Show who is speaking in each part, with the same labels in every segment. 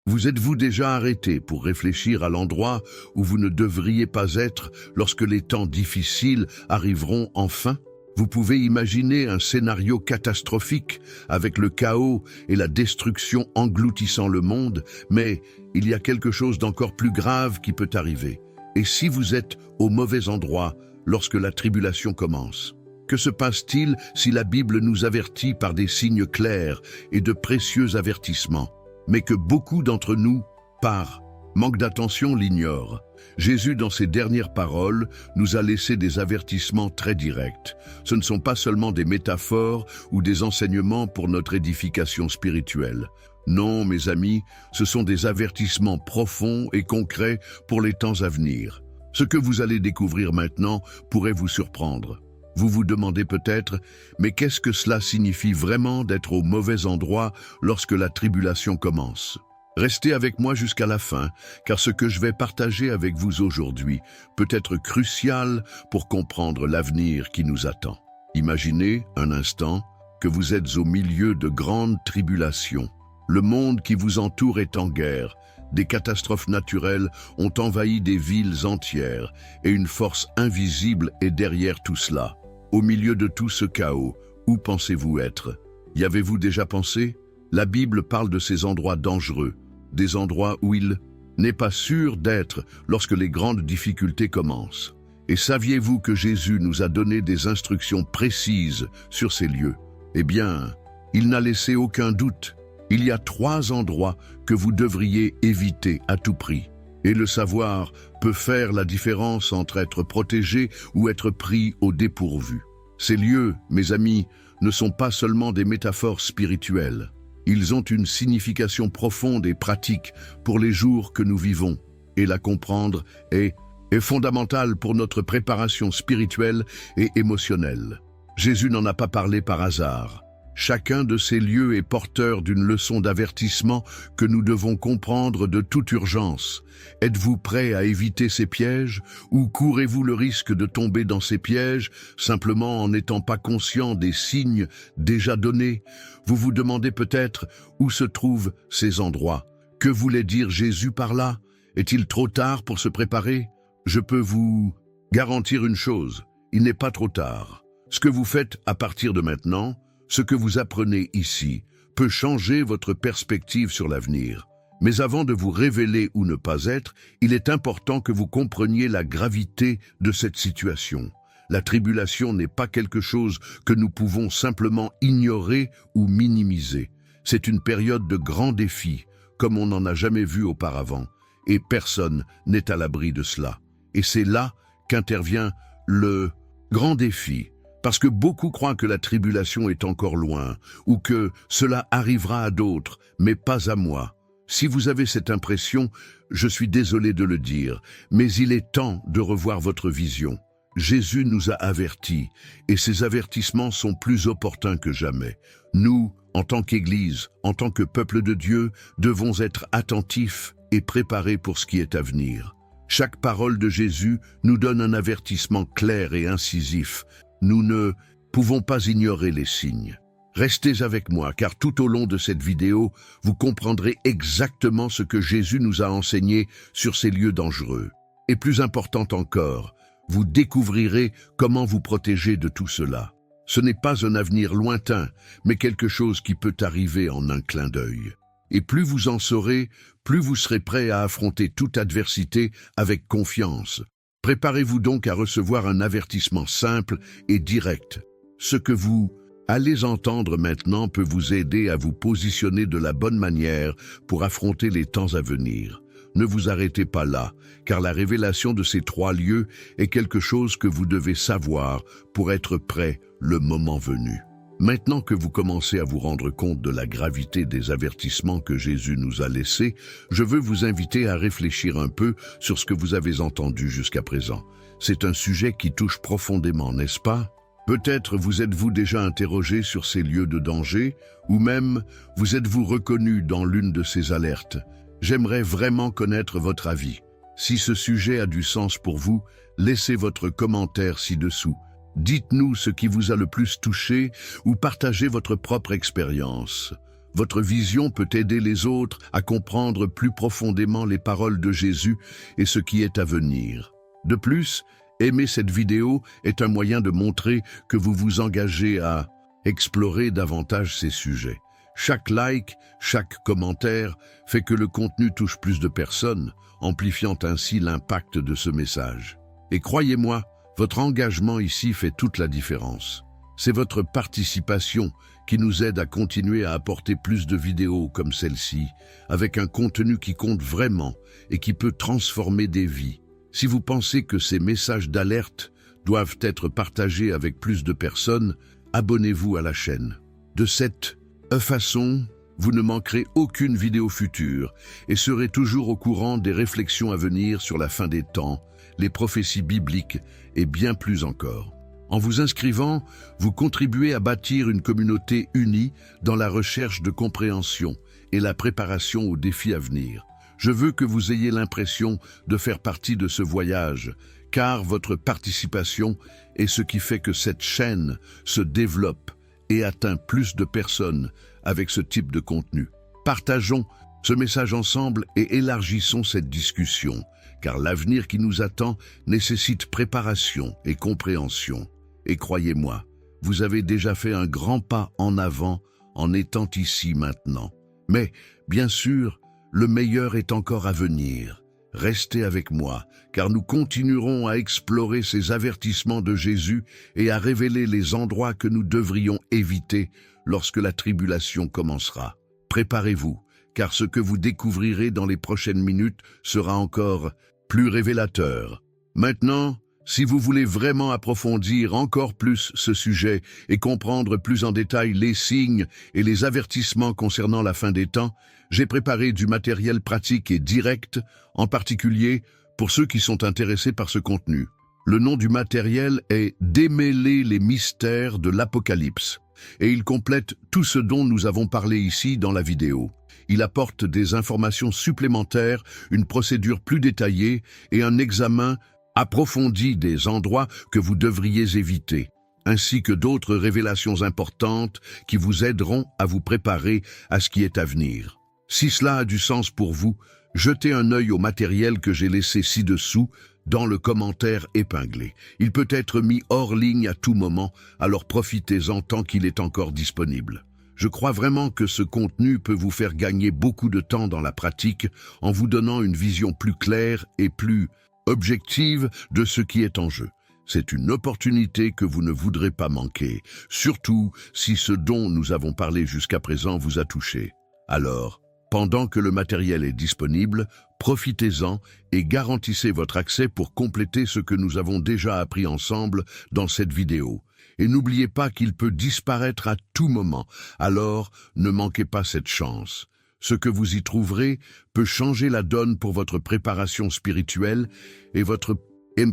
Speaker 1: Vous êtes-vous déjà arrêté pour réfléchir à l'endroit où vous ne devriez pas être lorsque les temps difficiles arriveront enfin? Vous pouvez imaginer un scénario catastrophique avec le chaos et la destruction engloutissant le monde, mais il y a quelque chose d'encore plus grave qui peut arriver. Et si vous êtes au mauvais endroit lorsque la tribulation commence? Que se passe-t-il si la Bible nous avertit par des signes clairs et de précieux avertissements, mais que beaucoup d'entre nous, par manque d'attention, l'ignorent? Jésus, dans ses dernières paroles, nous a laissé des avertissements très directs. Ce ne sont pas seulement des métaphores ou des enseignements pour notre édification spirituelle. Non, mes amis, ce sont des avertissements profonds et concrets pour les temps à venir. Ce que vous allez découvrir maintenant pourrait vous surprendre. Vous vous demandez peut-être, mais qu'est-ce que cela signifie vraiment d'être au mauvais endroit lorsque la tribulation commence? Restez avec moi jusqu'à la fin, car ce que je vais partager avec vous aujourd'hui peut être crucial pour comprendre l'avenir qui nous attend. Imaginez un instant que vous êtes au milieu de grandes tribulations. Le monde qui vous entoure est en guerre. Des catastrophes naturelles ont envahi des villes entières et une force invisible est derrière tout cela. Au milieu de tout ce chaos, où pensez-vous être? Y avez-vous déjà pensé? La Bible parle de ces endroits dangereux, des endroits où il n'est pas sûr d'être lorsque les grandes difficultés commencent. Et saviez-vous que Jésus nous a donné des instructions précises sur ces lieux? Eh bien, il n'a laissé aucun doute. Il y a 3 endroits que vous devriez éviter à tout prix. Et le savoir peut faire la différence entre être protégé ou être pris au dépourvu. Ces lieux, mes amis, ne sont pas seulement des métaphores spirituelles. Ils ont une signification profonde et pratique pour les jours que nous vivons. Et la comprendre est fondamentale pour notre préparation spirituelle et émotionnelle. Jésus n'en a pas parlé par hasard. Chacun de ces lieux est porteur d'une leçon d'avertissement que nous devons comprendre de toute urgence. Êtes-vous prêt à éviter ces pièges ou courez-vous le risque de tomber dans ces pièges simplement en n'étant pas conscient des signes déjà donnés? Vous vous demandez peut-être où se trouvent ces endroits. Que voulait dire Jésus par là? Est-il trop tard pour se préparer? Je peux vous garantir une chose, il n'est pas trop tard. Ce que vous faites à partir de maintenant, ce que vous apprenez ici peut changer votre perspective sur l'avenir. Mais avant de vous révéler ou ne pas être, il est important que vous compreniez la gravité de cette situation. La tribulation n'est pas quelque chose que nous pouvons simplement ignorer ou minimiser. C'est une période de grands défis, comme on n'en a jamais vu auparavant, et personne n'est à l'abri de cela. Et c'est là qu'intervient le grand défi. Parce que beaucoup croient que la tribulation est encore loin, ou que cela arrivera à d'autres, mais pas à moi. Si vous avez cette impression, je suis désolé de le dire, mais il est temps de revoir votre vision. Jésus nous a avertis, et ces avertissements sont plus opportuns que jamais. Nous, en tant qu'Église, en tant que peuple de Dieu, devons être attentifs et préparés pour ce qui est à venir. Chaque parole de Jésus nous donne un avertissement clair et incisif. Nous ne pouvons pas ignorer les signes. Restez avec moi, car tout au long de cette vidéo, vous comprendrez exactement ce que Jésus nous a enseigné sur ces lieux dangereux. Et plus important encore, vous découvrirez comment vous protéger de tout cela. Ce n'est pas un avenir lointain, mais quelque chose qui peut arriver en un clin d'œil. Et plus vous en saurez, plus vous serez prêt à affronter toute adversité avec confiance. Préparez-vous donc à recevoir un avertissement simple et direct. Ce que vous allez entendre maintenant peut vous aider à vous positionner de la bonne manière pour affronter les temps à venir. Ne vous arrêtez pas là, car la révélation de ces 3 lieux est quelque chose que vous devez savoir pour être prêt le moment venu. Maintenant que vous commencez à vous rendre compte de la gravité des avertissements que Jésus nous a laissés, je veux vous inviter à réfléchir un peu sur ce que vous avez entendu jusqu'à présent. C'est un sujet qui touche profondément, n'est-ce pas? Peut-être vous êtes-vous déjà interrogé sur ces lieux de danger, ou même vous êtes-vous reconnu dans l'une de ces alertes. J'aimerais vraiment connaître votre avis. Si ce sujet a du sens pour vous, laissez votre commentaire ci-dessous. Dites-nous ce qui vous a le plus touché ou partagez votre propre expérience. Votre vision peut aider les autres à comprendre plus profondément les paroles de Jésus et ce qui est à venir. De plus, aimer cette vidéo est un moyen de montrer que vous vous engagez à explorer davantage ces sujets. Chaque like, chaque commentaire fait que le contenu touche plus de personnes, amplifiant ainsi l'impact de ce message. Et croyez-moi, votre engagement ici fait toute la différence. C'est votre participation qui nous aide à continuer à apporter plus de vidéos comme celle-ci, avec un contenu qui compte vraiment et qui peut transformer des vies. Si vous pensez que ces messages d'alerte doivent être partagés avec plus de personnes, abonnez-vous à la chaîne. De cette façon, vous ne manquerez aucune vidéo future et serez toujours au courant des réflexions à venir sur la fin des temps, les prophéties bibliques et bien plus encore. En vous inscrivant, vous contribuez à bâtir une communauté unie dans la recherche de compréhension et la préparation aux défis à venir. Je veux que vous ayez l'impression de faire partie de ce voyage, car votre participation est ce qui fait que cette chaîne se développe et atteint plus de personnes avec ce type de contenu. Partageons ce message ensemble et élargissons cette discussion, car l'avenir qui nous attend nécessite préparation et compréhension. Et croyez-moi, vous avez déjà fait un grand pas en avant en étant ici maintenant. Mais, bien sûr, le meilleur est encore à venir. Restez avec moi, car nous continuerons à explorer ces avertissements de Jésus et à révéler les endroits que nous devrions éviter lorsque la tribulation commencera. Préparez-vous, car ce que vous découvrirez dans les prochaines minutes sera encore plus révélateur. Maintenant, si vous voulez vraiment approfondir encore plus ce sujet et comprendre plus en détail les signes et les avertissements concernant la fin des temps, j'ai préparé du matériel pratique et direct, en particulier pour ceux qui sont intéressés par ce contenu. Le nom du matériel est « Démêler les mystères de l'Apocalypse » et il complète tout ce dont nous avons parlé ici dans la vidéo. Il apporte des informations supplémentaires, une procédure plus détaillée et un examen approfondi des endroits que vous devriez éviter, ainsi que d'autres révélations importantes qui vous aideront à vous préparer à ce qui est à venir. Si cela a du sens pour vous, jetez un œil au matériel que j'ai laissé ci-dessous dans le commentaire épinglé. Il peut être mis hors ligne à tout moment, alors profitez-en tant qu'il est encore disponible. Je crois vraiment que ce contenu peut vous faire gagner beaucoup de temps dans la pratique en vous donnant une vision plus claire et plus objective de ce qui est en jeu. C'est une opportunité que vous ne voudrez pas manquer, surtout si ce dont nous avons parlé jusqu'à présent vous a touché. Alors, pendant que le matériel est disponible, profitez-en et garantissez votre accès pour compléter ce que nous avons déjà appris ensemble dans cette vidéo. Et n'oubliez pas qu'il peut disparaître à tout moment, alors ne manquez pas cette chance. Ce que vous y trouverez peut changer la donne pour votre préparation spirituelle et votre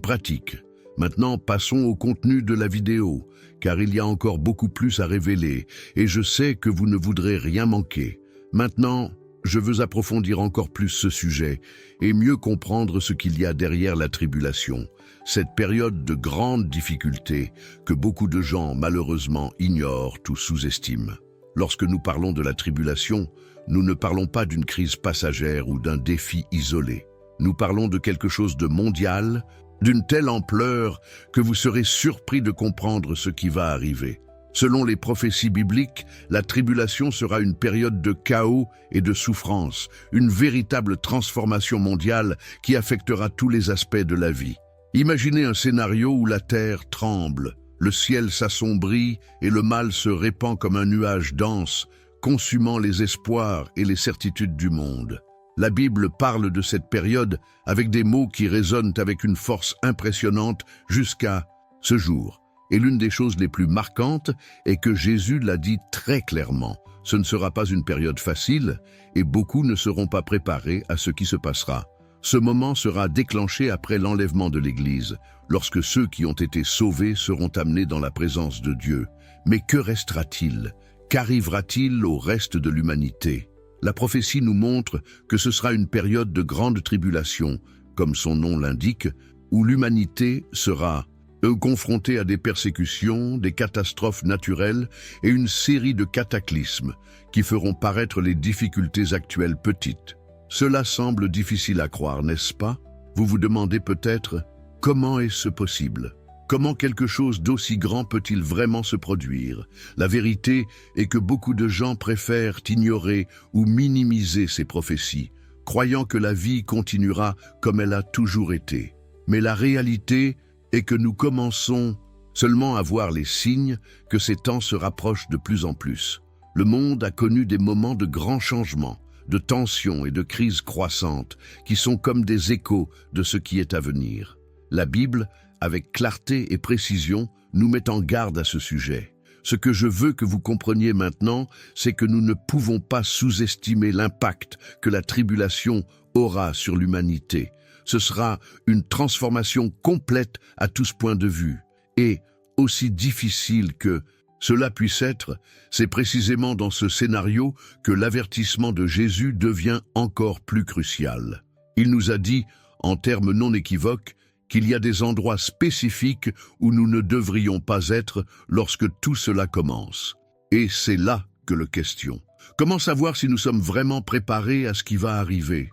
Speaker 1: pratique. Maintenant, passons au contenu de la vidéo, car il y a encore beaucoup plus à révéler, et je sais que vous ne voudrez rien manquer. Maintenant, je veux approfondir encore plus ce sujet et mieux comprendre ce qu'il y a derrière la tribulation, cette période de grande difficulté que beaucoup de gens malheureusement ignorent ou sous-estiment. Lorsque nous parlons de la tribulation, nous ne parlons pas d'une crise passagère ou d'un défi isolé. Nous parlons de quelque chose de mondial, d'une telle ampleur que vous serez surpris de comprendre ce qui va arriver. Selon les prophéties bibliques, la tribulation sera une période de chaos et de souffrance, une véritable transformation mondiale qui affectera tous les aspects de la vie. Imaginez un scénario où la terre tremble, le ciel s'assombrit et le mal se répand comme un nuage dense, consumant les espoirs et les certitudes du monde. La Bible parle de cette période avec des mots qui résonnent avec une force impressionnante jusqu'à ce jour. Et l'une des choses les plus marquantes est que Jésus l'a dit très clairement. Ce ne sera pas une période facile et beaucoup ne seront pas préparés à ce qui se passera. Ce moment sera déclenché après l'enlèvement de l'Église, lorsque ceux qui ont été sauvés seront amenés dans la présence de Dieu. Mais que restera-t-il? Qu'arrivera-t-il au reste de l'humanité? La prophétie nous montre que ce sera une période de grande tribulation, comme son nom l'indique, où l'humanité sera confrontés à des persécutions, des catastrophes naturelles et une série de cataclysmes qui feront paraître les difficultés actuelles petites. Cela semble difficile à croire, n'est-ce pas? Vous vous demandez peut-être, comment est-ce possible? Comment quelque chose d'aussi grand peut-il vraiment se produire? La vérité est que beaucoup de gens préfèrent ignorer ou minimiser ces prophéties, croyant que la vie continuera comme elle a toujours été. Mais la réalité est que nous commençons seulement à voir les signes que ces temps se rapprochent de plus en plus. Le monde a connu des moments de grands changements, de tensions et de crises croissantes qui sont comme des échos de ce qui est à venir. La Bible, avec clarté et précision, nous met en garde à ce sujet. Ce que je veux que vous compreniez maintenant, c'est que nous ne pouvons pas sous-estimer l'impact que la tribulation aura sur l'humanité. Ce sera une transformation complète à tous points de vue. Et, aussi difficile que cela puisse être, c'est précisément dans ce scénario que l'avertissement de Jésus devient encore plus crucial. Il nous a dit, en termes non équivoques, qu'il y a des endroits spécifiques où nous ne devrions pas être lorsque tout cela commence. Et c'est là que le question. Comment savoir si nous sommes vraiment préparés à ce qui va arriver?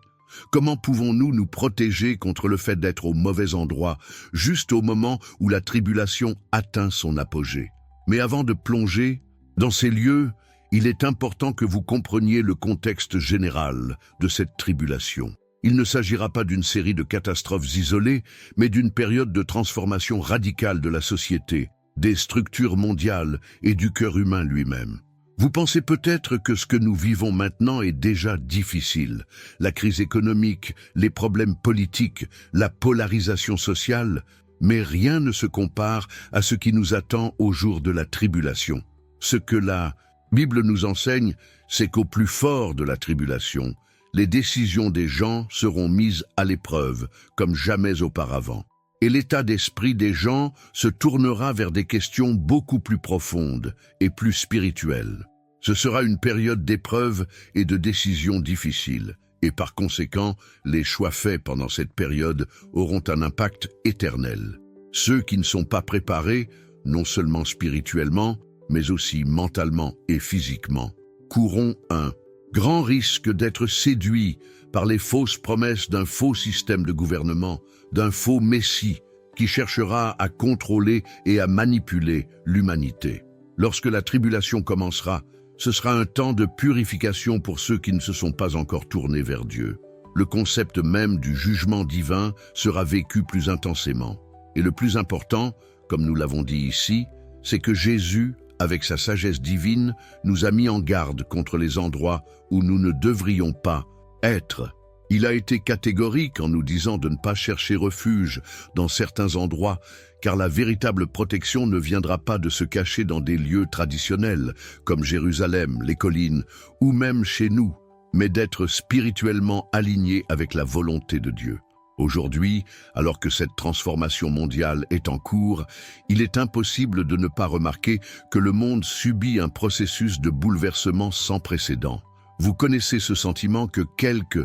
Speaker 1: Comment pouvons-nous nous protéger contre le fait d'être au mauvais endroit, juste au moment où la tribulation atteint son apogée? Mais avant de plonger dans ces lieux, il est important que vous compreniez le contexte général de cette tribulation. Il ne s'agira pas d'une série de catastrophes isolées, mais d'une période de transformation radicale de la société, des structures mondiales et du cœur humain lui-même. Vous pensez peut-être que ce que nous vivons maintenant est déjà difficile. La crise économique, les problèmes politiques, la polarisation sociale, mais rien ne se compare à ce qui nous attend au jour de la tribulation. Ce que la Bible nous enseigne, c'est qu'au plus fort de la tribulation, les décisions des gens seront mises à l'épreuve, comme jamais auparavant. Et l'état d'esprit des gens se tournera vers des questions beaucoup plus profondes et plus spirituelles. Ce sera une période d'épreuves et de décisions difficiles, et par conséquent, les choix faits pendant cette période auront un impact éternel. Ceux qui ne sont pas préparés, non seulement spirituellement, mais aussi mentalement et physiquement, courront un grand risque d'être séduits par les fausses promesses d'un faux système de gouvernement, d'un faux messie qui cherchera à contrôler et à manipuler l'humanité. Lorsque la tribulation commencera, ce sera un temps de purification pour ceux qui ne se sont pas encore tournés vers Dieu. Le concept même du jugement divin sera vécu plus intensément. Et le plus important, comme nous l'avons dit ici, c'est que Jésus, avec sa sagesse divine, nous a mis en garde contre les endroits où nous ne devrions pas être. Il a été catégorique en nous disant de ne pas chercher refuge dans certains endroits, car la véritable protection ne viendra pas de se cacher dans des lieux traditionnels, comme Jérusalem, les collines, ou même chez nous, mais d'être spirituellement alignés avec la volonté de Dieu. Aujourd'hui, alors que cette transformation mondiale est en cours, il est impossible de ne pas remarquer que le monde subit un processus de bouleversement sans précédent. Vous connaissez ce sentiment que quelque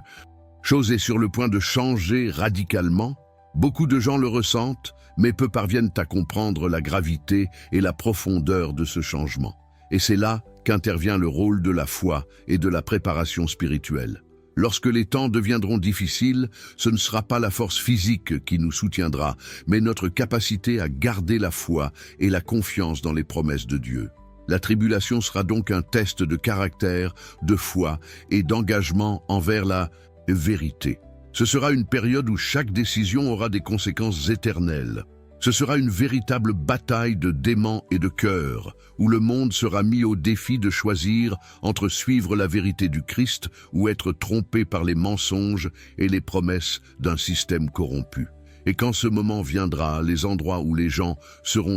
Speaker 1: chose est sur le point de changer radicalement? Beaucoup de gens le ressentent, mais peu parviennent à comprendre la gravité et la profondeur de ce changement. Et c'est là qu'intervient le rôle de la foi et de la préparation spirituelle. Lorsque les temps deviendront difficiles, ce ne sera pas la force physique qui nous soutiendra, mais notre capacité à garder la foi et la confiance dans les promesses de Dieu. La tribulation sera donc un test de caractère, de foi et d'engagement envers la vérité. Ce sera une période où chaque décision aura des conséquences éternelles. Ce sera une véritable bataille de démons et de cœur, où le monde sera mis au défi de choisir entre suivre la vérité du Christ ou être trompé par les mensonges et les promesses d'un système corrompu. Et quand ce moment viendra, les endroits où les gens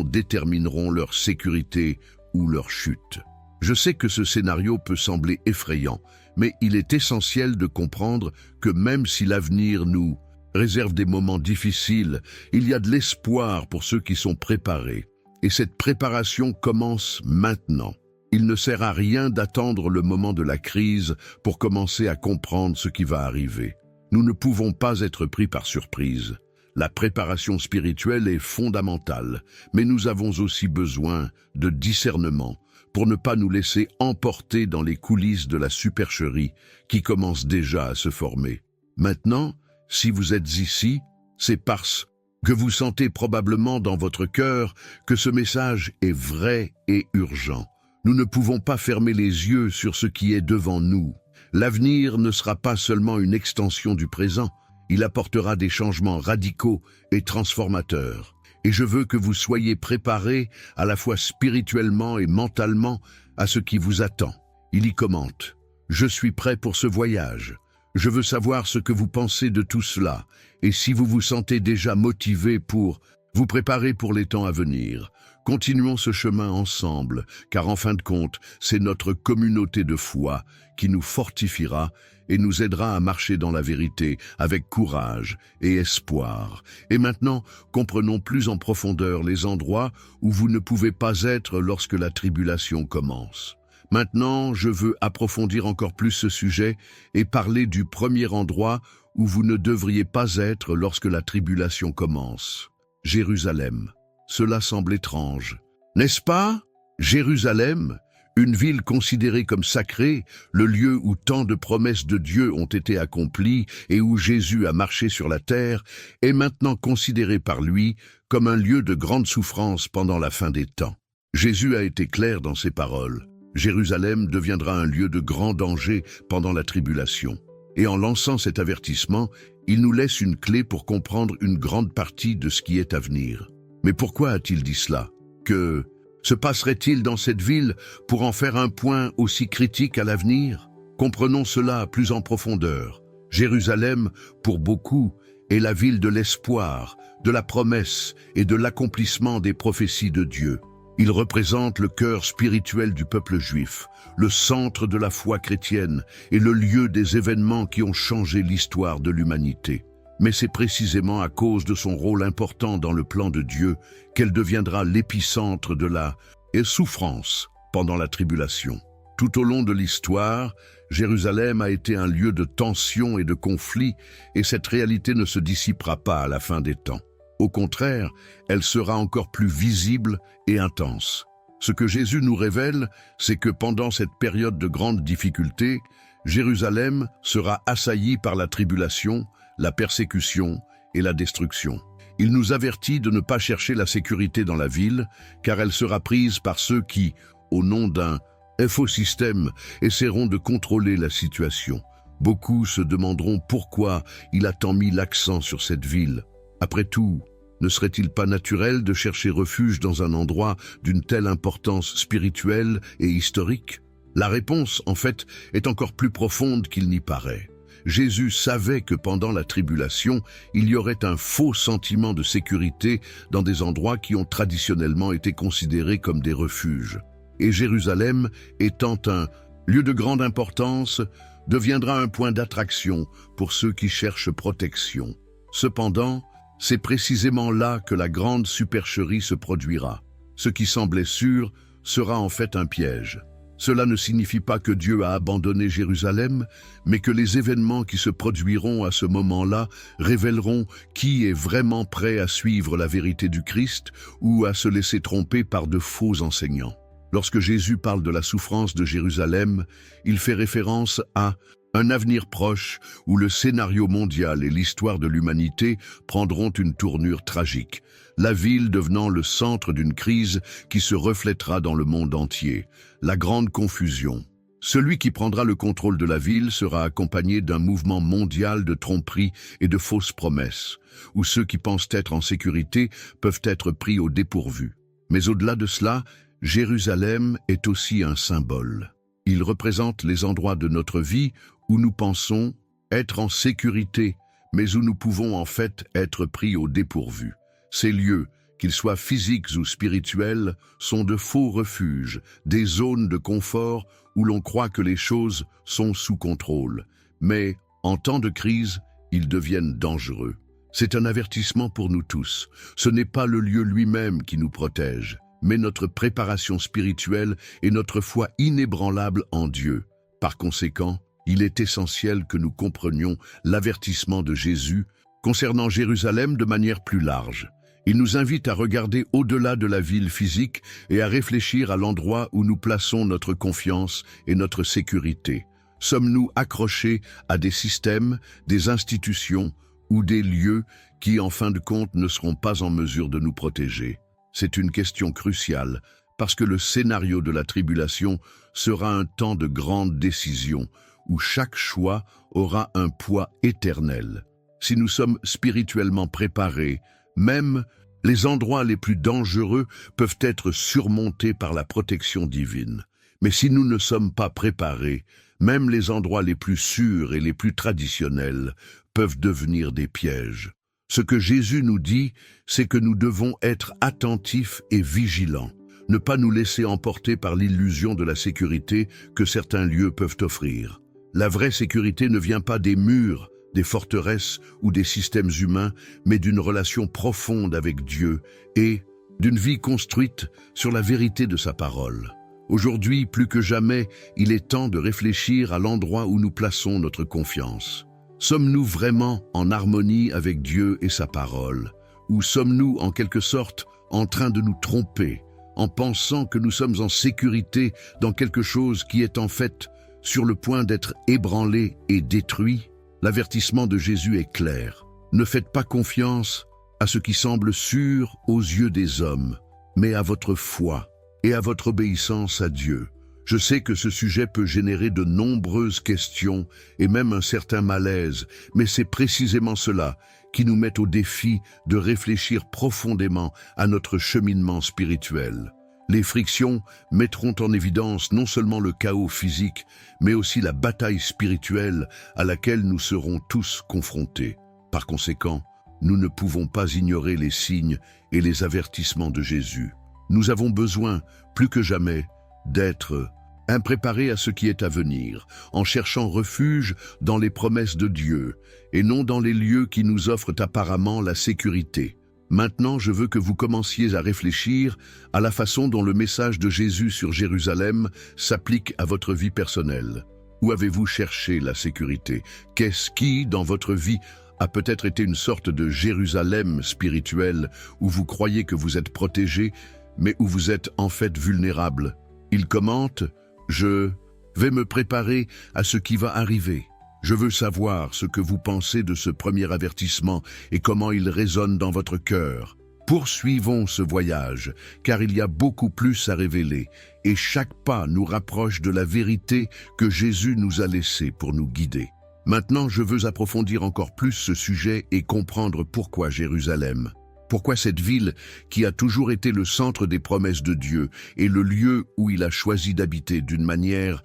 Speaker 1: détermineront leur sécurité ou leur chute. Je sais que ce scénario peut sembler effrayant, mais il est essentiel de comprendre que même si l'avenir nous réserve des moments difficiles, il y a de l'espoir pour ceux qui sont préparés. Et cette préparation commence maintenant. Il ne sert à rien d'attendre le moment de la crise pour commencer à comprendre ce qui va arriver. Nous ne pouvons pas être pris par surprise. La préparation spirituelle est fondamentale, mais nous avons aussi besoin de discernement pour ne pas nous laisser emporter dans les coulisses de la supercherie qui commence déjà à se former. Maintenant, si vous êtes ici, c'est parce que vous sentez probablement dans votre cœur que ce message est vrai et urgent. Nous ne pouvons pas fermer les yeux sur ce qui est devant nous. L'avenir ne sera pas seulement une extension du présent, il apportera des changements radicaux et transformateurs. Et je veux que vous soyez préparés à la fois spirituellement et mentalement à ce qui vous attend. Il y commente « Je suis prêt pour ce voyage. Je veux savoir ce que vous pensez de tout cela, et si vous vous sentez déjà motivé pour vous préparer pour les temps à venir. Continuons ce chemin ensemble, car en fin de compte, c'est notre communauté de foi qui nous fortifiera et nous aidera à marcher dans la vérité avec courage et espoir. Et maintenant, comprenons plus en profondeur les endroits où vous ne pouvez pas être lorsque la tribulation commence. Maintenant, je veux approfondir encore plus ce sujet et parler du premier endroit où vous ne devriez pas être lorsque la tribulation commence. Jérusalem. Cela semble étrange, n'est-ce pas? Jérusalem, une ville considérée comme sacrée, le lieu où tant de promesses de Dieu ont été accomplies et où Jésus a marché sur la terre, est maintenant considérée par lui comme un lieu de grande souffrance pendant la fin des temps. Jésus a été clair dans ses paroles. Jérusalem deviendra un lieu de grand danger pendant la tribulation. Et en lançant cet avertissement, il nous laisse une clé pour comprendre une grande partie de ce qui est à venir. Mais pourquoi a-t-il dit cela? Que se passerait-il dans cette ville pour en faire un point aussi critique à l'avenir? Comprenons cela plus en profondeur. Jérusalem, pour beaucoup, est la ville de l'espoir, de la promesse et de l'accomplissement des prophéties de Dieu. Il représente le cœur spirituel du peuple juif, le centre de la foi chrétienne et le lieu des événements qui ont changé l'histoire de l'humanité. Mais c'est précisément à cause de son rôle important dans le plan de Dieu qu'elle deviendra l'épicentre de la souffrance pendant la tribulation. Tout au long de l'histoire, Jérusalem a été un lieu de tension et de conflit, et cette réalité ne se dissipera pas à la fin des temps. Au contraire, elle sera encore plus visible et intense. Ce que Jésus nous révèle, c'est que pendant cette période de grande difficulté, Jérusalem sera assaillie par la tribulation, la persécution et la destruction. Il nous avertit de ne pas chercher la sécurité dans la ville, car elle sera prise par ceux qui, au nom d'un faux système, essaieront de contrôler la situation. Beaucoup se demanderont pourquoi il a tant mis l'accent sur cette ville. Après tout, ne serait-il pas naturel de chercher refuge dans un endroit d'une telle importance spirituelle et historique? La réponse, en fait, est encore plus profonde qu'il n'y paraît. Jésus savait que pendant la tribulation, il y aurait un faux sentiment de sécurité dans des endroits qui ont traditionnellement été considérés comme des refuges. Et Jérusalem, étant un lieu de grande importance, deviendra un point d'attraction pour ceux qui cherchent protection. Cependant, c'est précisément là que la grande supercherie se produira. Ce qui semblait sûr sera en fait un piège. Cela ne signifie pas que Dieu a abandonné Jérusalem, mais que les événements qui se produiront à ce moment-là révéleront qui est vraiment prêt à suivre la vérité du Christ ou à se laisser tromper par de faux enseignants. Lorsque Jésus parle de la souffrance de Jérusalem, il fait référence à un avenir proche où le scénario mondial et l'histoire de l'humanité prendront une tournure tragique, la ville devenant le centre d'une crise qui se reflètera dans le monde entier, la grande confusion. Celui qui prendra le contrôle de la ville sera accompagné d'un mouvement mondial de tromperie et de fausses promesses, où ceux qui pensent être en sécurité peuvent être pris au dépourvu. Mais au-delà de cela, Jérusalem est aussi un symbole. Il représente les endroits de notre vie où nous pensons être en sécurité, mais où nous pouvons en fait être pris au dépourvu. Ces lieux, qu'ils soient physiques ou spirituels, sont de faux refuges, des zones de confort où l'on croit que les choses sont sous contrôle. Mais, en temps de crise, ils deviennent dangereux. C'est un avertissement pour nous tous. Ce n'est pas le lieu lui-même qui nous protège, mais notre préparation spirituelle et notre foi inébranlable en Dieu. Par conséquent, il est essentiel que nous comprenions l'avertissement de Jésus Concernant Jérusalem de manière plus large, il nous invite à regarder au-delà de la ville physique et à réfléchir à l'endroit où nous plaçons notre confiance et notre sécurité. Sommes-nous accrochés à des systèmes, des institutions ou des lieux qui, en fin de compte, ne seront pas en mesure de nous protéger? C'est une question cruciale, parce que le scénario de la tribulation sera un temps de grandes décisions, où chaque choix aura un poids éternel. Si nous sommes spirituellement préparés, même les endroits les plus dangereux peuvent être surmontés par la protection divine. Mais si nous ne sommes pas préparés, même les endroits les plus sûrs et les plus traditionnels peuvent devenir des pièges. Ce que Jésus nous dit, c'est que nous devons être attentifs et vigilants, ne pas nous laisser emporter par l'illusion de la sécurité que certains lieux peuvent offrir. La vraie sécurité ne vient pas des murs, des forteresses ou des systèmes humains, mais d'une relation profonde avec Dieu et d'une vie construite sur la vérité de sa parole. Aujourd'hui, plus que jamais, il est temps de réfléchir à l'endroit où nous plaçons notre confiance. Sommes-nous vraiment en harmonie avec Dieu et sa parole? Ou sommes-nous, en quelque sorte, en train de nous tromper, en pensant que nous sommes en sécurité dans quelque chose qui est en fait sur le point d'être ébranlé et détruit? L'avertissement de Jésus est clair. Ne faites pas confiance à ce qui semble sûr aux yeux des hommes, mais à votre foi et à votre obéissance à Dieu. Je sais que ce sujet peut générer de nombreuses questions et même un certain malaise, mais c'est précisément cela qui nous met au défi de réfléchir profondément à notre cheminement spirituel. Les frictions mettront en évidence non seulement le chaos physique, mais aussi la bataille spirituelle à laquelle nous serons tous confrontés. Par conséquent, nous ne pouvons pas ignorer les signes et les avertissements de Jésus. Nous avons besoin, plus que jamais, d'être impréparés à ce qui est à venir, en cherchant refuge dans les promesses de Dieu, et non dans les lieux qui nous offrent apparemment la sécurité. Maintenant, je veux que vous commenciez à réfléchir à la façon dont le message de Jésus sur Jérusalem s'applique à votre vie personnelle. Où avez-vous cherché la sécurité? Qu'est-ce qui, dans votre vie, a peut-être été une sorte de Jérusalem spirituel où vous croyez que vous êtes protégé, mais où vous êtes en fait vulnérable? Il commente « Je vais me préparer à ce qui va arriver ». Je veux savoir ce que vous pensez de ce premier avertissement et comment il résonne dans votre cœur. Poursuivons ce voyage, car il y a beaucoup plus à révéler, et chaque pas nous rapproche de la vérité que Jésus nous a laissée pour nous guider. Maintenant, je veux approfondir encore plus ce sujet et comprendre pourquoi Jérusalem. Pourquoi cette ville, qui a toujours été le centre des promesses de Dieu et le lieu où il a choisi d'habiter d'une manière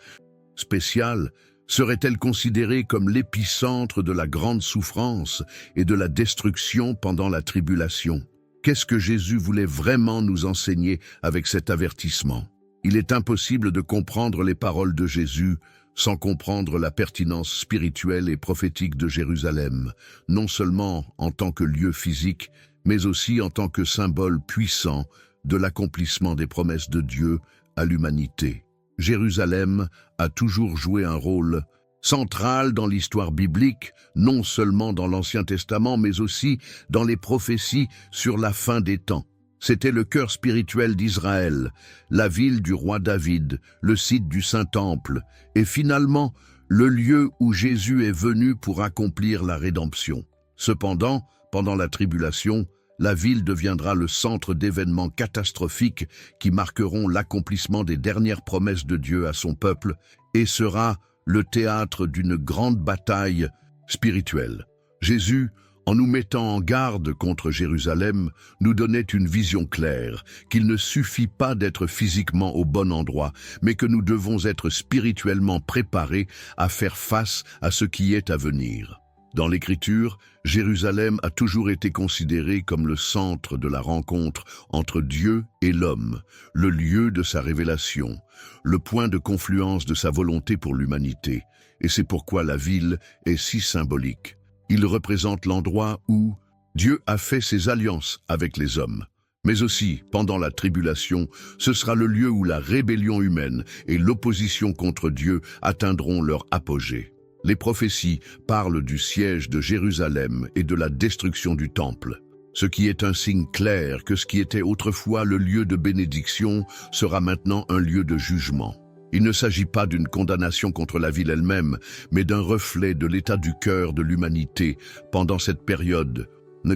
Speaker 1: spéciale, serait-elle considérée comme l'épicentre de la grande souffrance et de la destruction pendant la tribulation? Qu'est-ce que Jésus voulait vraiment nous enseigner avec cet avertissement? Il est impossible de comprendre les paroles de Jésus sans comprendre la pertinence spirituelle et prophétique de Jérusalem, non seulement en tant que lieu physique, mais aussi en tant que symbole puissant de l'accomplissement des promesses de Dieu à l'humanité. Jérusalem a toujours joué un rôle central dans l'histoire biblique, non seulement dans l'Ancien Testament, mais aussi dans les prophéties sur la fin des temps. C'était le cœur spirituel d'Israël, la ville du roi David, le site du Saint-Temple, et finalement le lieu où Jésus est venu pour accomplir la rédemption. Cependant, pendant la tribulation, la ville deviendra le centre d'événements catastrophiques qui marqueront l'accomplissement des dernières promesses de Dieu à son peuple et sera le théâtre d'une grande bataille spirituelle. Jésus, en nous mettant en garde contre Jérusalem, nous donnait une vision claire, qu'il ne suffit pas d'être physiquement au bon endroit, mais que nous devons être spirituellement préparés à faire face à ce qui est à venir. Dans l'Écriture, Jérusalem a toujours été considérée comme le centre de la rencontre entre Dieu et l'homme, le lieu de sa révélation, le point de confluence de sa volonté pour l'humanité, et c'est pourquoi la ville est si symbolique. Il représente l'endroit où Dieu a fait ses alliances avec les hommes. Mais aussi, pendant la tribulation, ce sera le lieu où la rébellion humaine et l'opposition contre Dieu atteindront leur apogée. Les prophéties parlent du siège de Jérusalem et de la destruction du temple, ce qui est un signe clair que ce qui était autrefois le lieu de bénédiction sera maintenant un lieu de jugement. Il ne s'agit pas d'une condamnation contre la ville elle-même, mais d'un reflet de l'état du cœur de l'humanité pendant cette période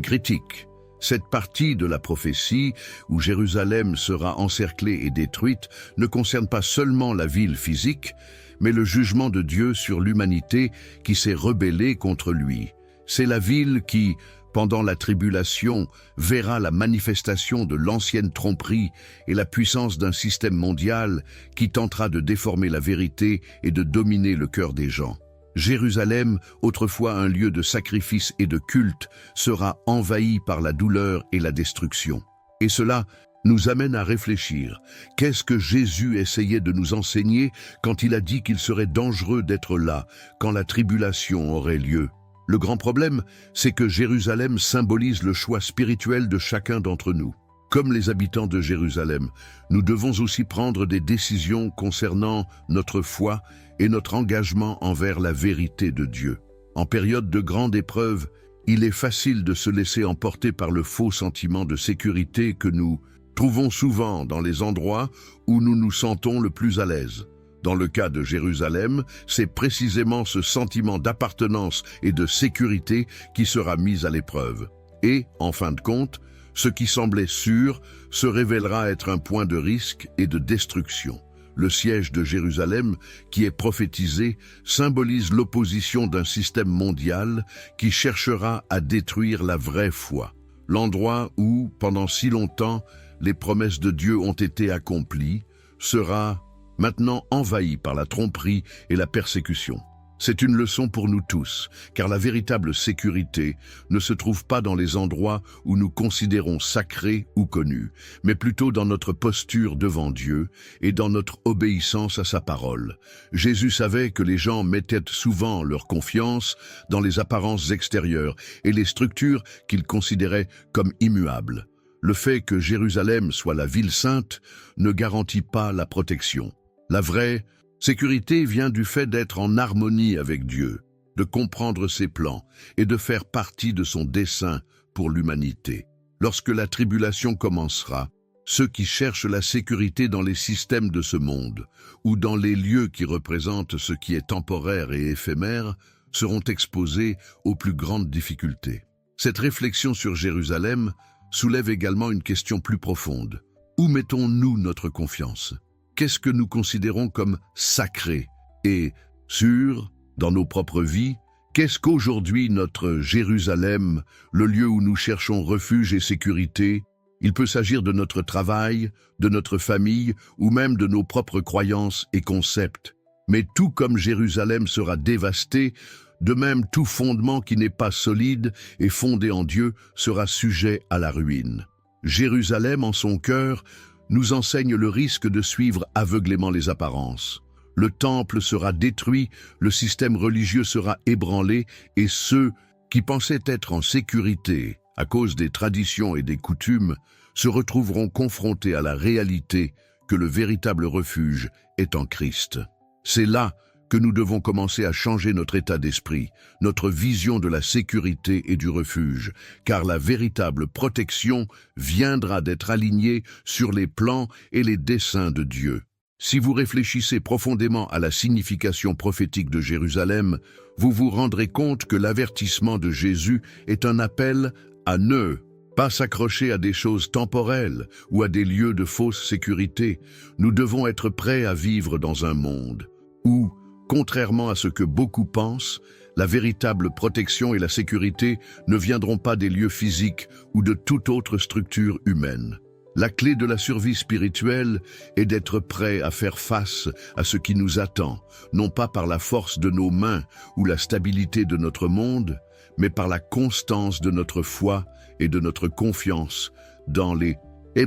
Speaker 1: critique. Cette partie de la prophétie, où Jérusalem sera encerclée et détruite, ne concerne pas seulement la ville physique, mais le jugement de Dieu sur l'humanité qui s'est rebellée contre lui. C'est la ville qui, pendant la tribulation, verra la manifestation de l'ancienne tromperie et la puissance d'un système mondial qui tentera de déformer la vérité et de dominer le cœur des gens. Jérusalem, autrefois un lieu de sacrifice et de culte, sera envahie par la douleur et la destruction. Et cela nous amène à réfléchir. Qu'est-ce que Jésus essayait de nous enseigner quand il a dit qu'il serait dangereux d'être là, quand la tribulation aurait lieu? Le grand problème, c'est que Jérusalem symbolise le choix spirituel de chacun d'entre nous. Comme les habitants de Jérusalem, nous devons aussi prendre des décisions concernant notre foi et notre engagement envers la vérité de Dieu. En période de grande épreuve, il est facile de se laisser emporter par le faux sentiment de sécurité que nous trouvons souvent dans les endroits où nous nous sentons le plus à l'aise. Dans le cas de Jérusalem, c'est précisément ce sentiment d'appartenance et de sécurité qui sera mis à l'épreuve. Et, en fin de compte, ce qui semblait sûr se révélera être un point de risque et de destruction. Le siège de Jérusalem, qui est prophétisé, symbolise l'opposition d'un système mondial qui cherchera à détruire la vraie foi. L'endroit où, pendant si longtemps, les promesses de Dieu ont été accomplies, sera maintenant envahi par la tromperie et la persécution. C'est une leçon pour nous tous, car la véritable sécurité ne se trouve pas dans les endroits où nous considérons sacrés ou connus, mais plutôt dans notre posture devant Dieu et dans notre obéissance à sa parole. Jésus savait que les gens mettaient souvent leur confiance dans les apparences extérieures et les structures qu'ils considéraient comme immuables. Le fait que Jérusalem soit la ville sainte ne garantit pas la protection. La vraie sécurité vient du fait d'être en harmonie avec Dieu, de comprendre ses plans et de faire partie de son dessein pour l'humanité. Lorsque la tribulation commencera, ceux qui cherchent la sécurité dans les systèmes de ce monde ou dans les lieux qui représentent ce qui est temporaire et éphémère seront exposés aux plus grandes difficultés. Cette réflexion sur Jérusalem soulève également une question plus profonde. Où mettons-nous notre confiance ? Qu'est-ce que nous considérons comme sacré et sûr dans nos propres vies? Qu'est-ce qu'aujourd'hui notre Jérusalem, le lieu où nous cherchons refuge et sécurité? Il peut s'agir de notre travail, de notre famille ou même de nos propres croyances et concepts. Mais tout comme Jérusalem sera dévasté, de même tout fondement qui n'est pas solide et fondé en Dieu sera sujet à la ruine. Jérusalem en son cœur nous enseigne le risque de suivre aveuglément les apparences. Le temple sera détruit, le système religieux sera ébranlé et ceux qui pensaient être en sécurité à cause des traditions et des coutumes se retrouveront confrontés à la réalité que le véritable refuge est en Christ. C'est là que nous devons commencer à changer notre état d'esprit, notre vision de la sécurité et du refuge, car la véritable protection viendra d'être alignée sur les plans et les desseins de Dieu. Si vous réfléchissez profondément à la signification prophétique de Jérusalem, vous vous rendrez compte que l'avertissement de Jésus est un appel à ne pas s'accrocher à des choses temporelles ou à des lieux de fausse sécurité. Nous devons être prêts à vivre dans un monde où, contrairement à ce que beaucoup pensent, la véritable protection et la sécurité ne viendront pas des lieux physiques ou de toute autre structure humaine. La clé de la survie spirituelle est d'être prêt à faire face à ce qui nous attend, non pas par la force de nos mains ou la stabilité de notre monde, mais par la constance de notre foi et de notre confiance dans les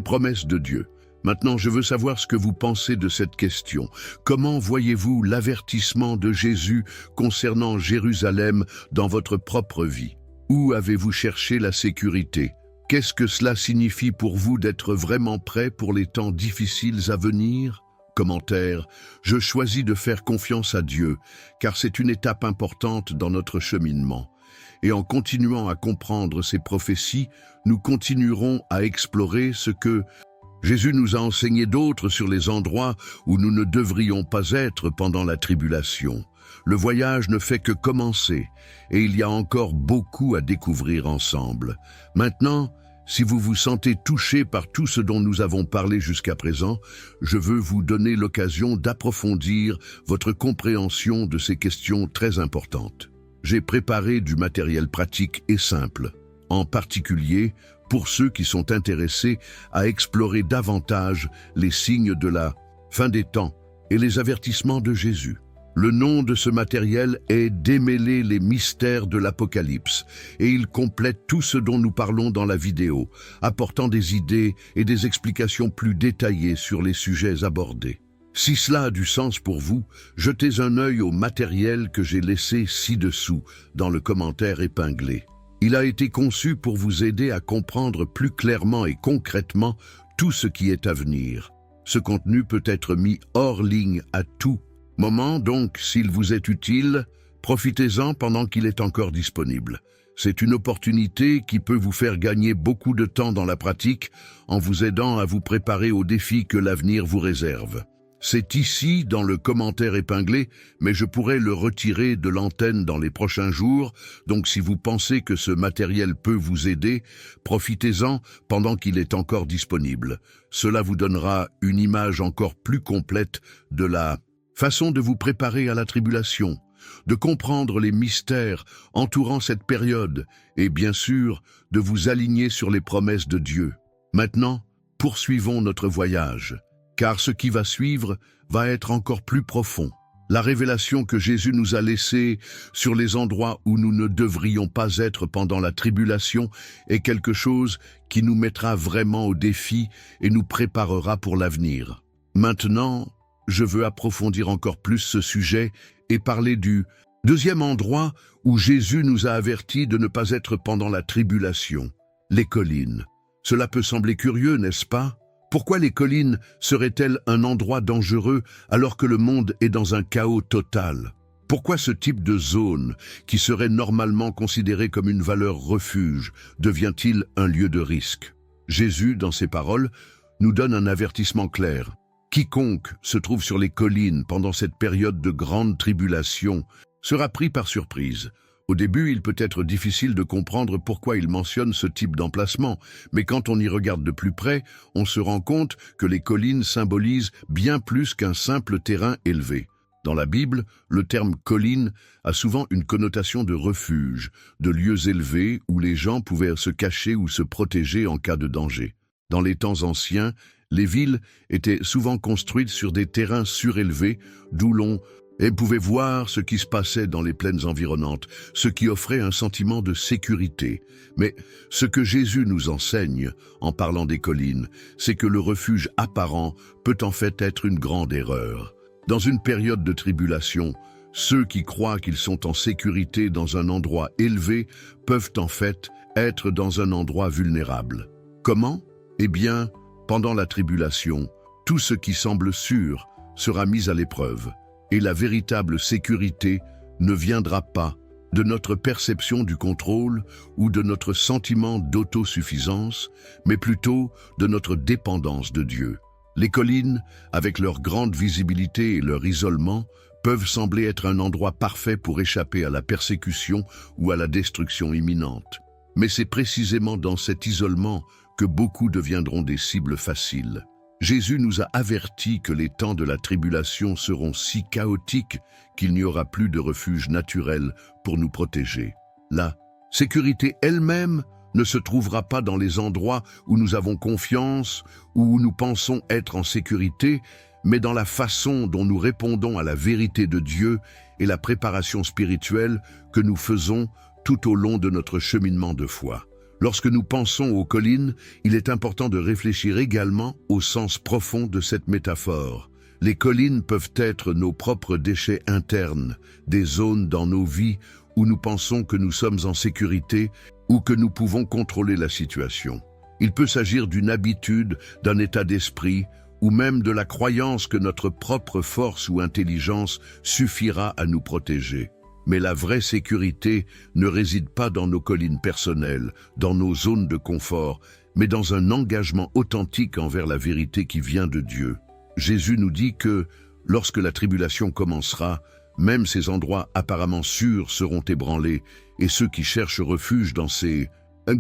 Speaker 1: promesses de Dieu. Maintenant, je veux savoir ce que vous pensez de cette question. Comment voyez-vous l'avertissement de Jésus concernant Jérusalem dans votre propre vie? Où avez-vous cherché la sécurité? Qu'est-ce que cela signifie pour vous d'être vraiment prêt pour les temps difficiles à venir? Commentaire, je choisis de faire confiance à Dieu, car c'est une étape importante dans notre cheminement. Et en continuant à comprendre ces prophéties, nous continuerons à explorer ce que Jésus nous a enseigné d'autres sur les endroits où nous ne devrions pas être pendant la tribulation. Le voyage ne fait que commencer, et il y a encore beaucoup à découvrir ensemble. Maintenant, si vous vous sentez touché par tout ce dont nous avons parlé jusqu'à présent, je veux vous donner l'occasion d'approfondir votre compréhension de ces questions très importantes. J'ai préparé du matériel pratique et simple, en particulier pour ceux qui sont intéressés à explorer davantage les signes de la fin des temps et les avertissements de Jésus. Le nom de ce matériel est « Démêler les mystères de l'Apocalypse » et il complète tout ce dont nous parlons dans la vidéo, apportant des idées et des explications plus détaillées sur les sujets abordés. Si cela a du sens pour vous, jetez un œil au matériel que j'ai laissé ci-dessous dans le commentaire épinglé. Il a été conçu pour vous aider à comprendre plus clairement et concrètement tout ce qui est à venir. Ce contenu peut être mis hors ligne à tout moment, donc s'il vous est utile, profitez-en pendant qu'il est encore disponible. C'est une opportunité qui peut vous faire gagner beaucoup de temps dans la pratique en vous aidant à vous préparer aux défis que l'avenir vous réserve. C'est ici, dans le commentaire épinglé, mais je pourrais le retirer de l'antenne dans les prochains jours, donc si vous pensez que ce matériel peut vous aider, profitez-en pendant qu'il est encore disponible. Cela vous donnera une image encore plus complète de la façon de vous préparer à la tribulation, de comprendre les mystères entourant cette période et bien sûr de vous aligner sur les promesses de Dieu. Maintenant, poursuivons notre voyage, car ce qui va suivre va être encore plus profond. La révélation que Jésus nous a laissée sur les endroits où nous ne devrions pas être pendant la tribulation est quelque chose qui nous mettra vraiment au défi et nous préparera pour l'avenir. Maintenant, je veux approfondir encore plus ce sujet et parler du deuxième endroit où Jésus nous a avertis de ne pas être pendant la tribulation, les collines. Cela peut sembler curieux, n'est-ce pas? Pourquoi les collines seraient-elles un endroit dangereux alors que le monde est dans un chaos total? Pourquoi ce type de zone, qui serait normalement considéré comme une valeur refuge, devient-il un lieu de risque? Jésus, dans ses paroles, nous donne un avertissement clair. Quiconque se trouve sur les collines pendant cette période de grande tribulation sera pris par surprise. Au début, il peut être difficile de comprendre pourquoi il mentionne ce type d'emplacement, mais quand on y regarde de plus près, on se rend compte que les collines symbolisent bien plus qu'un simple terrain élevé. Dans la Bible, le terme colline a souvent une connotation de refuge, de lieux élevés où les gens pouvaient se cacher ou se protéger en cas de danger. Dans les temps anciens, les villes étaient souvent construites sur des terrains surélevés, d'où l'on pouvait voir ce qui se passait dans les plaines environnantes, ce qui offrait un sentiment de sécurité. Mais ce que Jésus nous enseigne, en parlant des collines, c'est que le refuge apparent peut en fait être une grande erreur. Dans une période de tribulation, ceux qui croient qu'ils sont en sécurité dans un endroit élevé peuvent en fait être dans un endroit vulnérable. Comment? Eh bien, pendant la tribulation, tout ce qui semble sûr sera mis à l'épreuve. Et la véritable sécurité ne viendra pas de notre perception du contrôle ou de notre sentiment d'autosuffisance, mais plutôt de notre dépendance de Dieu. Les collines, avec leur grande visibilité et leur isolement, peuvent sembler être un endroit parfait pour échapper à la persécution ou à la destruction imminente. Mais c'est précisément dans cet isolement que beaucoup deviendront des cibles faciles. Jésus nous a avertis que les temps de la tribulation seront si chaotiques qu'il n'y aura plus de refuge naturel pour nous protéger. La sécurité elle-même ne se trouvera pas dans les endroits où nous avons confiance ou où nous pensons être en sécurité, mais dans la façon dont nous répondons à la vérité de Dieu et la préparation spirituelle que nous faisons tout au long de notre cheminement de foi. Lorsque nous pensons aux collines, il est important de réfléchir également au sens profond de cette métaphore. Les collines peuvent être nos propres déchets internes, des zones dans nos vies où nous pensons que nous sommes en sécurité ou que nous pouvons contrôler la situation. Il peut s'agir d'une habitude, d'un état d'esprit ou même de la croyance que notre propre force ou intelligence suffira à nous protéger. Mais la vraie sécurité ne réside pas dans nos collines personnelles, dans nos zones de confort, mais dans un engagement authentique envers la vérité qui vient de Dieu. Jésus nous dit que, lorsque la tribulation commencera, même ces endroits apparemment sûrs seront ébranlés, et ceux qui cherchent refuge dans ces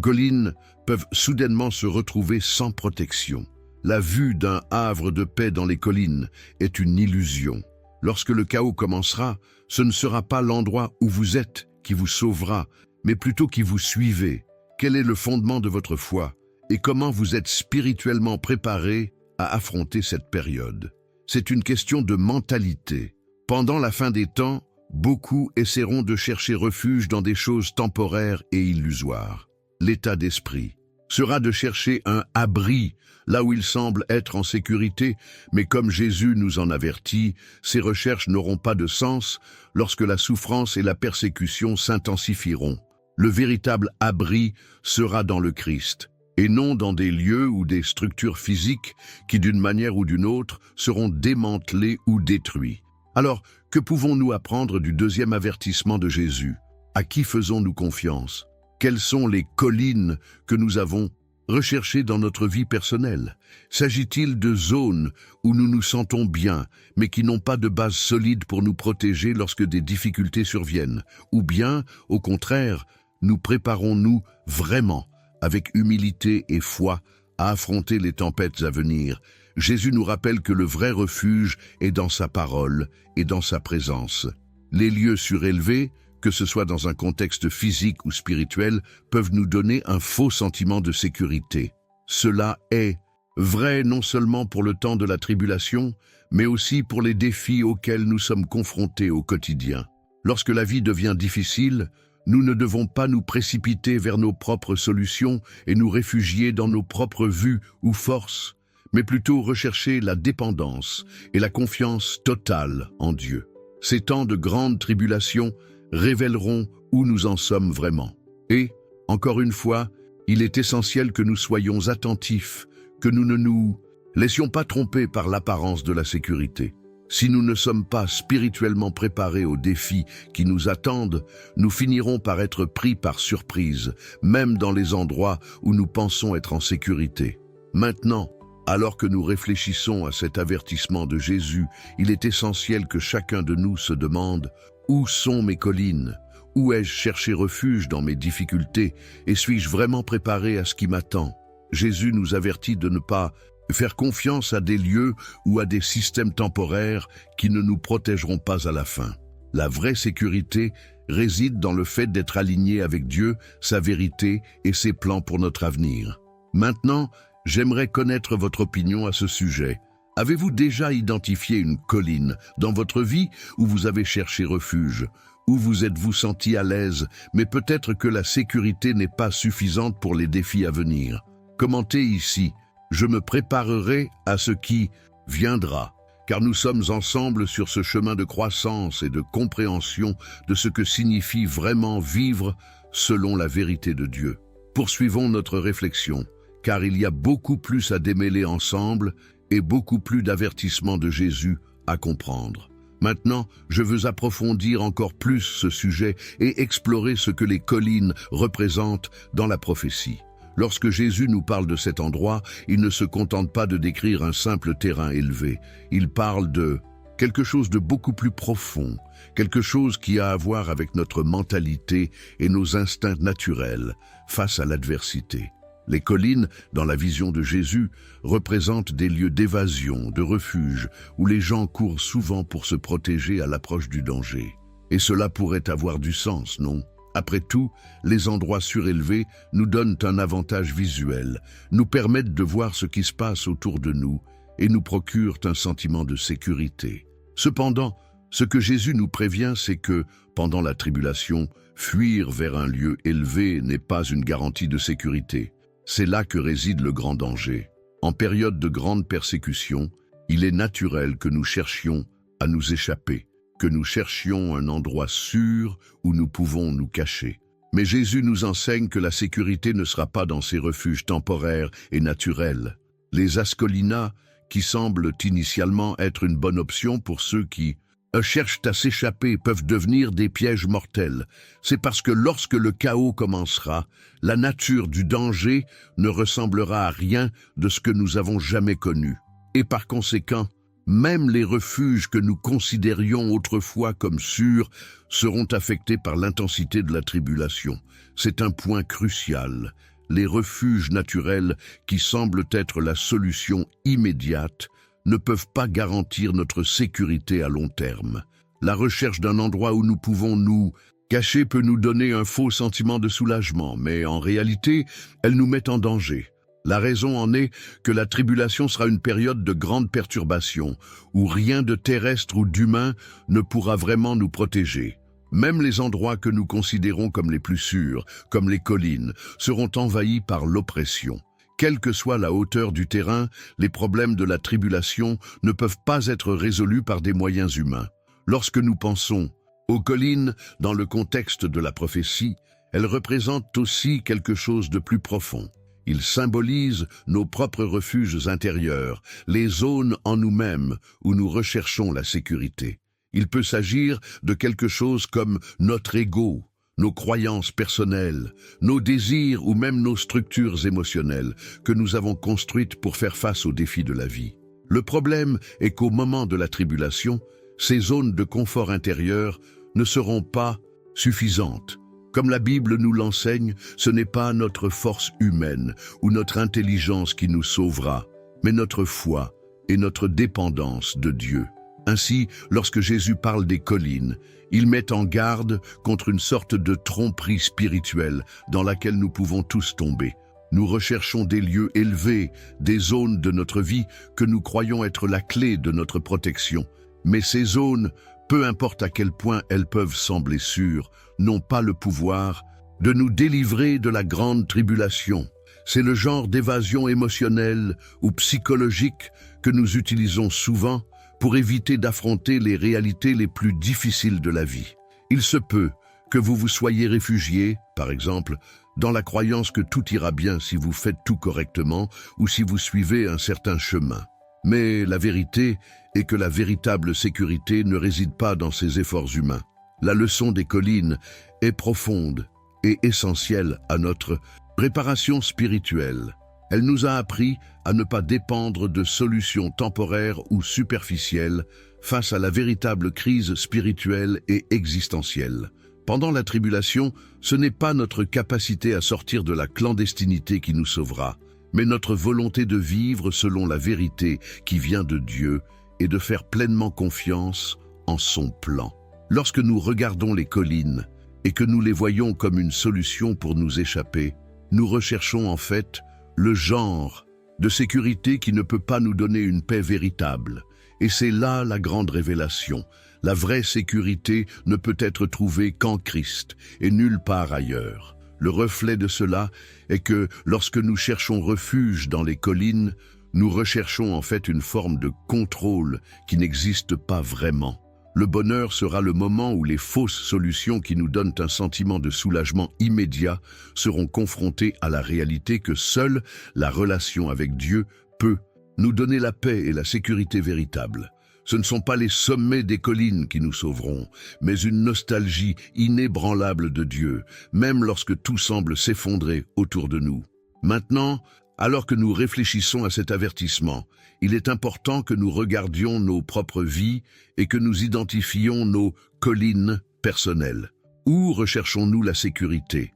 Speaker 1: collines peuvent soudainement se retrouver sans protection. La vue d'un havre de paix dans les collines est une illusion. Lorsque le chaos commencera, ce ne sera pas l'endroit où vous êtes qui vous sauvera, mais plutôt qui vous suivez. Quel est le fondement de votre foi et comment vous êtes spirituellement préparé à affronter cette période? C'est une question de mentalité. Pendant la fin des temps, beaucoup essaieront de chercher refuge dans des choses temporaires et illusoires. L'état d'esprit sera de chercher un abri, là où il semble être en sécurité, mais comme Jésus nous en avertit, ces recherches n'auront pas de sens lorsque la souffrance et la persécution s'intensifieront. Le véritable abri sera dans le Christ, et non dans des lieux ou des structures physiques qui, d'une manière ou d'une autre, seront démantelés ou détruits. Alors, que pouvons-nous apprendre du deuxième avertissement de Jésus? À qui faisons-nous confiance? Quelles sont les collines que nous avons recherchées dans notre vie personnelle? S'agit-il de zones où nous nous sentons bien, mais qui n'ont pas de base solide pour nous protéger lorsque des difficultés surviennent? Ou bien, au contraire, nous préparons-nous vraiment, avec humilité et foi, à affronter les tempêtes à venir? Jésus nous rappelle que le vrai refuge est dans sa parole et dans sa présence. Les lieux surélevés, que ce soit dans un contexte physique ou spirituel, peuvent nous donner un faux sentiment de sécurité. Cela est vrai non seulement pour le temps de la tribulation, mais aussi pour les défis auxquels nous sommes confrontés au quotidien. Lorsque la vie devient difficile, nous ne devons pas nous précipiter vers nos propres solutions et nous réfugier dans nos propres vues ou forces, mais plutôt rechercher la dépendance et la confiance totale en Dieu. Ces temps de grande tribulation révéleront où nous en sommes vraiment. Et, encore une fois, il est essentiel que nous soyons attentifs, que nous ne nous laissions pas tromper par l'apparence de la sécurité. Si nous ne sommes pas spirituellement préparés aux défis qui nous attendent, nous finirons par être pris par surprise, même dans les endroits où nous pensons être en sécurité. Maintenant, alors que nous réfléchissons à cet avertissement de Jésus, il est essentiel que chacun de nous se demande: où sont mes collines? Où ai-je cherché refuge dans mes difficultés? Et suis-je vraiment préparé à ce qui m'attend? Jésus nous avertit de ne pas faire confiance à des lieux ou à des systèmes temporaires qui ne nous protégeront pas à la fin. La vraie sécurité réside dans le fait d'être aligné avec Dieu, sa vérité et ses plans pour notre avenir. Maintenant, j'aimerais connaître votre opinion à ce sujet. Avez-vous déjà identifié une colline dans votre vie où vous avez cherché refuge? Où vous êtes-vous senti à l'aise, mais peut-être que la sécurité n'est pas suffisante pour les défis à venir? Commentez ici: je me préparerai à ce qui viendra, car nous sommes ensemble sur ce chemin de croissance et de compréhension de ce que signifie vraiment vivre selon la vérité de Dieu. Poursuivons notre réflexion, car il y a beaucoup plus à démêler ensemble et beaucoup plus d'avertissements de Jésus à comprendre. Maintenant, je veux approfondir encore plus ce sujet et explorer ce que les collines représentent dans la prophétie. Lorsque Jésus nous parle de cet endroit, il ne se contente pas de décrire un simple terrain élevé. Il parle de quelque chose de beaucoup plus profond, quelque chose qui a à voir avec notre mentalité et nos instincts naturels face à l'adversité. Les collines, dans la vision de Jésus, représentent des lieux d'évasion, de refuge, où les gens courent souvent pour se protéger à l'approche du danger. Et cela pourrait avoir du sens, non? Après tout, les endroits surélevés nous donnent un avantage visuel, nous permettent de voir ce qui se passe autour de nous et nous procurent un sentiment de sécurité. Cependant, ce que Jésus nous prévient, c'est que, pendant la tribulation, fuir vers un lieu élevé n'est pas une garantie de sécurité. C'est là que réside le grand danger. En période de grande persécution, il est naturel que nous cherchions à nous échapper, que nous cherchions un endroit sûr où nous pouvons nous cacher. Mais Jésus nous enseigne que la sécurité ne sera pas dans ces refuges temporaires et naturels. Les ascolinas, qui semblent initialement être une bonne option pour ceux qui cherchent à s'échapper, peuvent devenir des pièges mortels. C'est parce que lorsque le chaos commencera, la nature du danger ne ressemblera à rien de ce que nous avons jamais connu. Et par conséquent, même les refuges que nous considérions autrefois comme sûrs seront affectés par l'intensité de la tribulation. C'est un point crucial. Les refuges naturels, qui semblent être la solution immédiate, ne peuvent pas garantir notre sécurité à long terme. La recherche d'un endroit où nous pouvons nous cacher peut nous donner un faux sentiment de soulagement, mais en réalité, elle nous met en danger. La raison en est que la tribulation sera une période de grande perturbation, où rien de terrestre ou d'humain ne pourra vraiment nous protéger. Même les endroits que nous considérons comme les plus sûrs, comme les collines, seront envahis par l'oppression. Quelle que soit la hauteur du terrain, les problèmes de la tribulation ne peuvent pas être résolus par des moyens humains. Lorsque nous pensons aux collines dans le contexte de la prophétie, elles représentent aussi quelque chose de plus profond. Ils symbolisent nos propres refuges intérieurs, les zones en nous-mêmes où nous recherchons la sécurité. Il peut s'agir de quelque chose comme notre ego, nos croyances personnelles, nos désirs ou même nos structures émotionnelles que nous avons construites pour faire face aux défis de la vie. Le problème est qu'au moment de la tribulation, ces zones de confort intérieur ne seront pas suffisantes. Comme la Bible nous l'enseigne, ce n'est pas notre force humaine ou notre intelligence qui nous sauvera, mais notre foi et notre dépendance de Dieu. Ainsi, lorsque Jésus parle des collines, il met en garde contre une sorte de tromperie spirituelle dans laquelle nous pouvons tous tomber. Nous recherchons des lieux élevés, des zones de notre vie que nous croyons être la clé de notre protection. Mais ces zones, peu importe à quel point elles peuvent sembler sûres, n'ont pas le pouvoir de nous délivrer de la grande tribulation. C'est le genre d'évasion émotionnelle ou psychologique que nous utilisons souvent pour éviter d'affronter les réalités les plus difficiles de la vie. Il se peut que vous vous soyez réfugié, par exemple, dans la croyance que tout ira bien si vous faites tout correctement ou si vous suivez un certain chemin. Mais la vérité est que la véritable sécurité ne réside pas dans ces efforts humains. La leçon des collines est profonde et essentielle à notre préparation spirituelle. Elle nous a appris à ne pas dépendre de solutions temporaires ou superficielles face à la véritable crise spirituelle et existentielle. Pendant la tribulation, ce n'est pas notre capacité à sortir de la clandestinité qui nous sauvera, mais notre volonté de vivre selon la vérité qui vient de Dieu et de faire pleinement confiance en son plan. Lorsque nous regardons les collines et que nous les voyons comme une solution pour nous échapper, nous recherchons en fait le genre de sécurité qui ne peut pas nous donner une paix véritable. Et c'est là la grande révélation. La vraie sécurité ne peut être trouvée qu'en Christ et nulle part ailleurs. Le reflet de cela est que lorsque nous cherchons refuge dans les collines, nous recherchons en fait une forme de contrôle qui n'existe pas vraiment. Le bonheur sera le moment où les fausses solutions qui nous donnent un sentiment de soulagement immédiat seront confrontées à la réalité que seule la relation avec Dieu peut nous donner la paix et la sécurité véritable. Ce ne sont pas les sommets des collines qui nous sauveront, mais une nostalgie inébranlable de Dieu, même lorsque tout semble s'effondrer autour de nous. Maintenant, alors que nous réfléchissons à cet avertissement, il est important que nous regardions nos propres vies et que nous identifions nos collines personnelles. Où recherchons-nous la sécurité?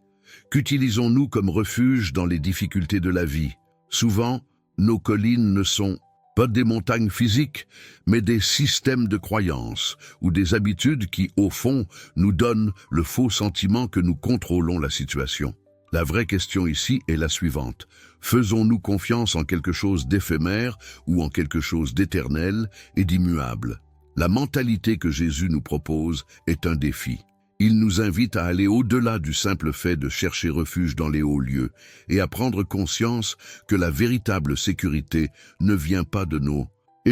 Speaker 1: Qu'utilisons-nous comme refuge dans les difficultés de la vie? Souvent, nos collines ne sont pas des montagnes physiques, mais des systèmes de croyances ou des habitudes qui, au fond, nous donnent le faux sentiment que nous contrôlons la situation. La vraie question ici est la suivante. Faisons-nous confiance en quelque chose d'éphémère ou en quelque chose d'éternel et d'immuable? La mentalité que Jésus nous propose est un défi. Il nous invite à aller au-delà du simple fait de chercher refuge dans les hauts lieux et à prendre conscience que la véritable sécurité ne vient pas de nos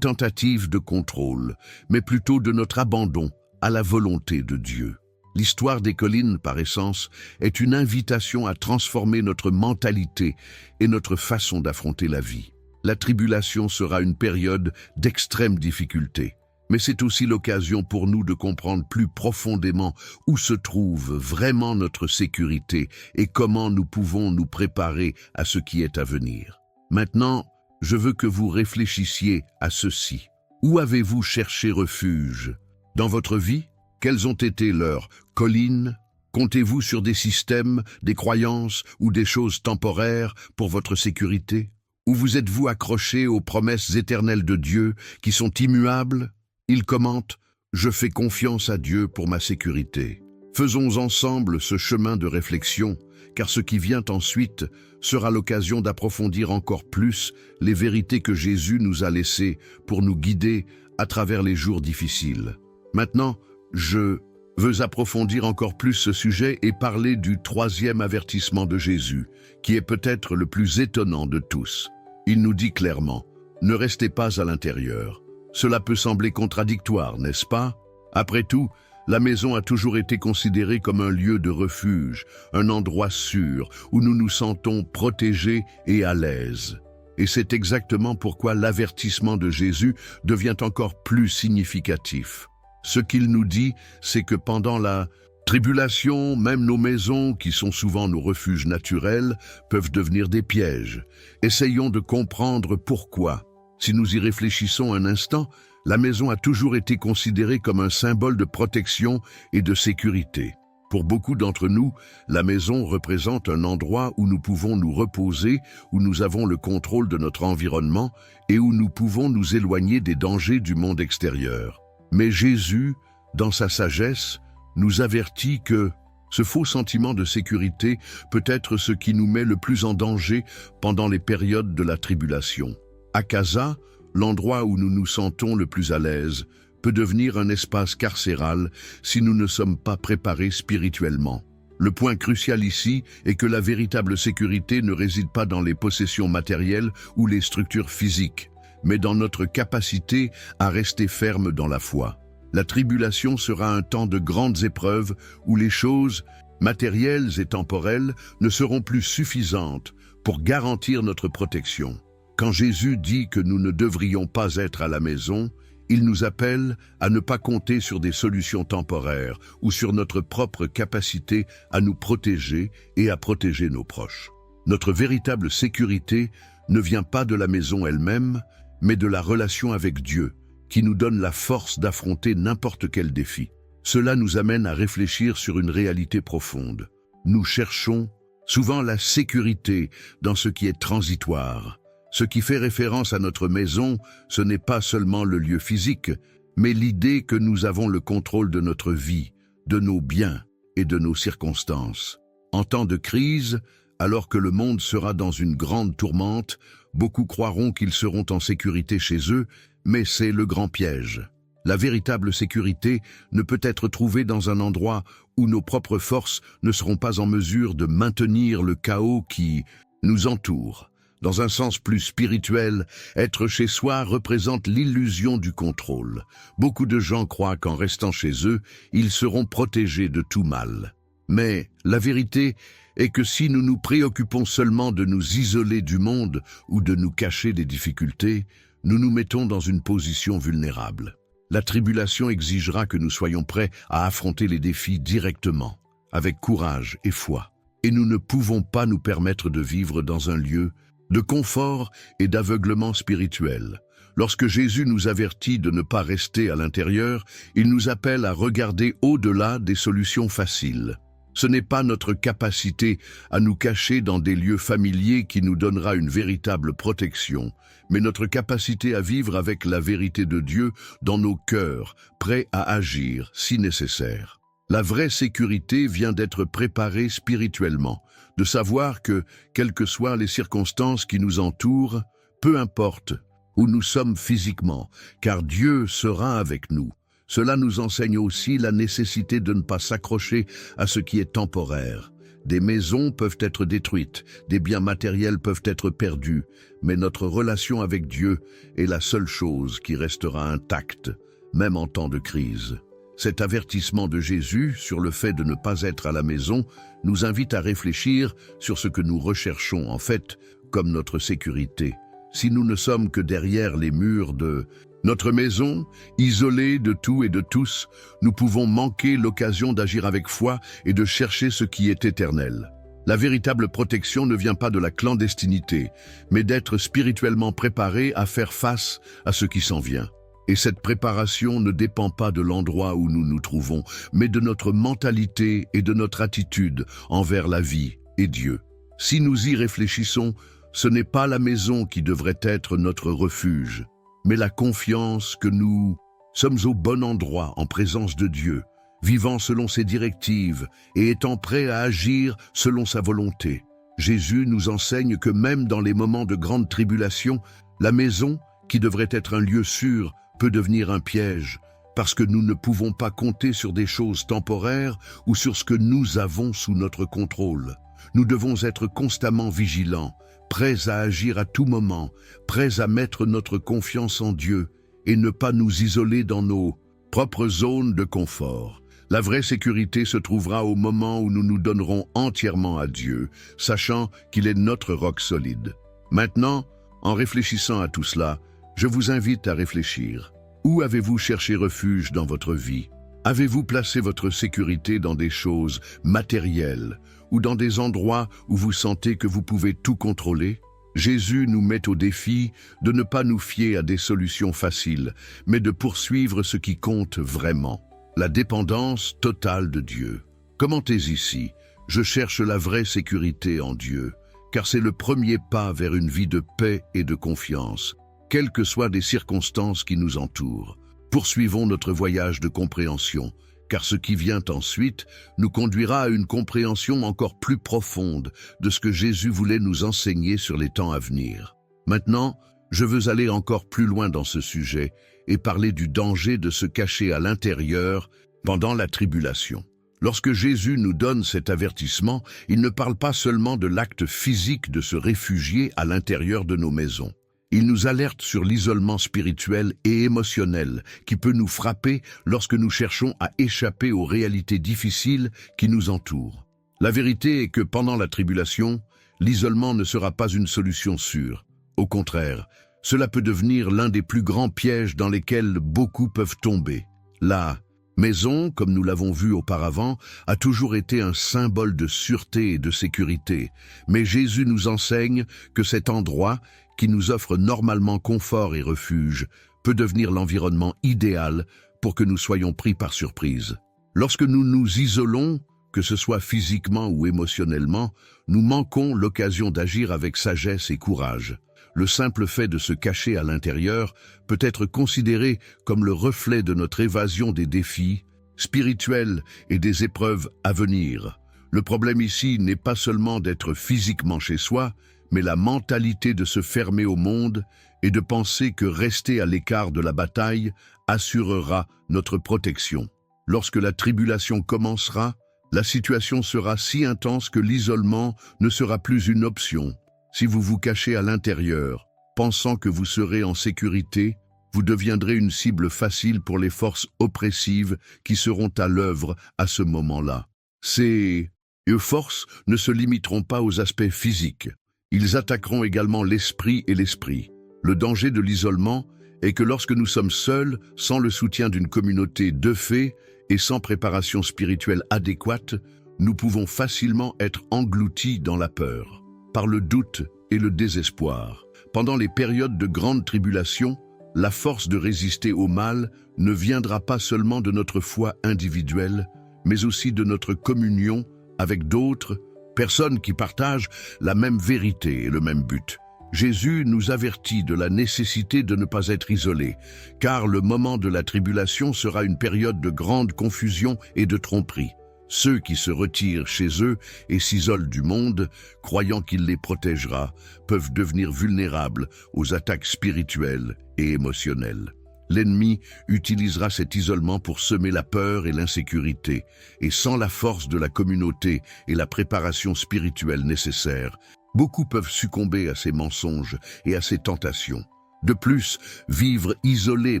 Speaker 1: tentatives de contrôle, mais plutôt de notre abandon à la volonté de Dieu. L'histoire des collines, par essence, est une invitation à transformer notre mentalité et notre façon d'affronter la vie. La tribulation sera une période d'extrême difficulté. Mais c'est aussi l'occasion pour nous de comprendre plus profondément où se trouve vraiment notre sécurité et comment nous pouvons nous préparer à ce qui est à venir. Maintenant, je veux que vous réfléchissiez à ceci. Où avez-vous cherché refuge? Dans votre vie, quelles ont été leurs collines? Comptez-vous sur des systèmes, des croyances ou des choses temporaires pour votre sécurité? Ou vous êtes-vous accroché aux promesses éternelles de Dieu qui sont immuables? Il commente « Je fais confiance à Dieu pour ma sécurité ». Faisons ensemble ce chemin de réflexion, car ce qui vient ensuite sera l'occasion d'approfondir encore plus les vérités que Jésus nous a laissées pour nous guider à travers les jours difficiles. Maintenant, je veux approfondir encore plus ce sujet et parler du troisième avertissement de Jésus, qui est peut-être le plus étonnant de tous. Il nous dit clairement « Ne restez pas à l'intérieur ». Cela peut sembler contradictoire, n'est-ce pas? Après tout, la maison a toujours été considérée comme un lieu de refuge, un endroit sûr où nous nous sentons protégés et à l'aise. Et c'est exactement pourquoi l'avertissement de Jésus devient encore plus significatif. Ce qu'il nous dit, c'est que pendant la tribulation, même nos maisons, qui sont souvent nos refuges naturels, peuvent devenir des pièges. Essayons de comprendre pourquoi. Si nous y réfléchissons un instant, la maison a toujours été considérée comme un symbole de protection et de sécurité. Pour beaucoup d'entre nous, la maison représente un endroit où nous pouvons nous reposer, où nous avons le contrôle de notre environnement et où nous pouvons nous éloigner des dangers du monde extérieur. Mais Jésus, dans sa sagesse, nous avertit que ce faux sentiment de sécurité peut être ce qui nous met le plus en danger pendant les périodes de la tribulation. À Casa, l'endroit où nous nous sentons le plus à l'aise, peut devenir un espace carcéral si nous ne sommes pas préparés spirituellement. Le point crucial ici est que la véritable sécurité ne réside pas dans les possessions matérielles ou les structures physiques, mais dans notre capacité à rester ferme dans la foi. La tribulation sera un temps de grandes épreuves où les choses matérielles et temporelles ne seront plus suffisantes pour garantir notre protection. Quand Jésus dit que nous ne devrions pas être à la maison, il nous appelle à ne pas compter sur des solutions temporaires ou sur notre propre capacité à nous protéger et à protéger nos proches. Notre véritable sécurité ne vient pas de la maison elle-même, mais de la relation avec Dieu, qui nous donne la force d'affronter n'importe quel défi. Cela nous amène à réfléchir sur une réalité profonde. Nous cherchons souvent la sécurité dans ce qui est transitoire. Ce qui fait référence à notre maison, ce n'est pas seulement le lieu physique, mais l'idée que nous avons le contrôle de notre vie, de nos biens et de nos circonstances. En temps de crise, alors que le monde sera dans une grande tourmente, beaucoup croiront qu'ils seront en sécurité chez eux, mais c'est le grand piège. La véritable sécurité ne peut être trouvée dans un endroit où nos propres forces ne seront pas en mesure de maintenir le chaos qui nous entoure. Dans un sens plus spirituel, être chez soi représente l'illusion du contrôle. Beaucoup de gens croient qu'en restant chez eux, ils seront protégés de tout mal. Mais la vérité est que si nous nous préoccupons seulement de nous isoler du monde ou de nous cacher des difficultés, nous nous mettons dans une position vulnérable. La tribulation exigera que nous soyons prêts à affronter les défis directement, avec courage et foi. Et nous ne pouvons pas nous permettre de vivre dans un lieu de confort et d'aveuglement spirituel. Lorsque Jésus nous avertit de ne pas rester à l'intérieur, il nous appelle à regarder au-delà des solutions faciles. Ce n'est pas notre capacité à nous cacher dans des lieux familiers qui nous donnera une véritable protection, mais notre capacité à vivre avec la vérité de Dieu dans nos cœurs, prêts à agir si nécessaire. La vraie sécurité vient d'être préparée spirituellement, de savoir que, quelles que soient les circonstances qui nous entourent, peu importe où nous sommes physiquement, car Dieu sera avec nous. Cela nous enseigne aussi la nécessité de ne pas s'accrocher à ce qui est temporaire. Des maisons peuvent être détruites, des biens matériels peuvent être perdus, mais notre relation avec Dieu est la seule chose qui restera intacte, même en temps de crise. Cet avertissement de Jésus sur le fait de ne pas être à la maison nous invite à réfléchir sur ce que nous recherchons en fait comme notre sécurité. si nous ne sommes que derrière les murs de notre maison, isolés de tout et de tous, nous pouvons manquer l'occasion d'agir avec foi et de chercher ce qui est éternel. La véritable protection ne vient pas de la clandestinité, mais d'être spirituellement préparé à faire face à ce qui s'en vient. Et cette préparation ne dépend pas de l'endroit où nous nous trouvons, mais de notre mentalité et de notre attitude envers la vie et Dieu. Si nous y réfléchissons, ce n'est pas la maison qui devrait être notre refuge, mais la confiance que nous sommes au bon endroit en présence de Dieu, vivant selon ses directives et étant prêts à agir selon sa volonté. Jésus nous enseigne que même dans les moments de grande tribulation, la maison, qui devrait être un lieu sûr, peut devenir un piège, parce que nous ne pouvons pas compter sur des choses temporaires ou sur ce que nous avons sous notre contrôle. Nous devons être constamment vigilants, prêts à agir à tout moment, prêts à mettre notre confiance en Dieu et ne pas nous isoler dans nos propres zones de confort. La vraie sécurité se trouvera au moment où nous nous donnerons entièrement à Dieu, sachant qu'il est notre roc solide. Maintenant, en réfléchissant à tout cela, je vous invite à réfléchir. Où avez-vous cherché refuge dans votre vie? Avez-vous placé votre sécurité dans des choses matérielles ou dans des endroits où vous sentez que vous pouvez tout contrôler? Jésus nous met au défi de ne pas nous fier à des solutions faciles, mais de poursuivre ce qui compte vraiment, la dépendance totale de Dieu. Commentez ici, je cherche la vraie sécurité en Dieu, car c'est le premier pas vers une vie de paix et de confiance, quelles que soient les circonstances qui nous entourent. Poursuivons notre voyage de compréhension, car ce qui vient ensuite nous conduira à une compréhension encore plus profonde de ce que Jésus voulait nous enseigner sur les temps à venir. Maintenant, je veux aller encore plus loin dans ce sujet et parler du danger de se cacher à l'intérieur pendant la tribulation. Lorsque Jésus nous donne cet avertissement, il ne parle pas seulement de l'acte physique de se réfugier à l'intérieur de nos maisons. Il nous alerte sur l'isolement spirituel et émotionnel qui peut nous frapper lorsque nous cherchons à échapper aux réalités difficiles qui nous entourent. La vérité est que pendant la tribulation, l'isolement ne sera pas une solution sûre. Au contraire, cela peut devenir l'un des plus grands pièges dans lesquels beaucoup peuvent tomber. La maison, comme nous l'avons vu auparavant, a toujours été un symbole de sûreté et de sécurité. Mais Jésus nous enseigne que cet endroit, qui nous offre normalement confort et refuge, peut devenir l'environnement idéal pour que nous soyons pris par surprise. Lorsque nous nous isolons, que ce soit physiquement ou émotionnellement, nous manquons l'occasion d'agir avec sagesse et courage. Le simple fait de se cacher à l'intérieur peut être considéré comme le reflet de notre évasion des défis spirituels et des épreuves à venir. Le problème ici n'est pas seulement d'être physiquement chez soi, mais la mentalité de se fermer au monde et de penser que rester à l'écart de la bataille assurera notre protection. Lorsque la tribulation commencera, la situation sera si intense que l'isolement ne sera plus une option. Si vous vous cachez à l'intérieur, pensant que vous serez en sécurité, vous deviendrez une cible facile pour les forces oppressives qui seront à l'œuvre à ce moment-là. Ces forces ne se limiteront pas aux aspects physiques. Ils attaqueront également l'esprit et l'esprit. Le danger de l'isolement est que lorsque nous sommes seuls, sans le soutien d'une communauté de fait et sans préparation spirituelle adéquate, nous pouvons facilement être engloutis dans la peur, par le doute et le désespoir. Pendant les périodes de grande tribulation, la force de résister au mal ne viendra pas seulement de notre foi individuelle, mais aussi de notre communion avec d'autres personnes qui partagent la même vérité et le même but. Jésus nous avertit de la nécessité de ne pas être isolés, car le moment de la tribulation sera une période de grande confusion et de tromperie. Ceux qui se retirent chez eux et s'isolent du monde, croyant qu'il les protégera, peuvent devenir vulnérables aux attaques spirituelles et émotionnelles. L'ennemi utilisera cet isolement pour semer la peur et l'insécurité, et sans la force de la communauté et la préparation spirituelle nécessaire, beaucoup peuvent succomber à ces mensonges et à ces tentations. De plus, vivre isolé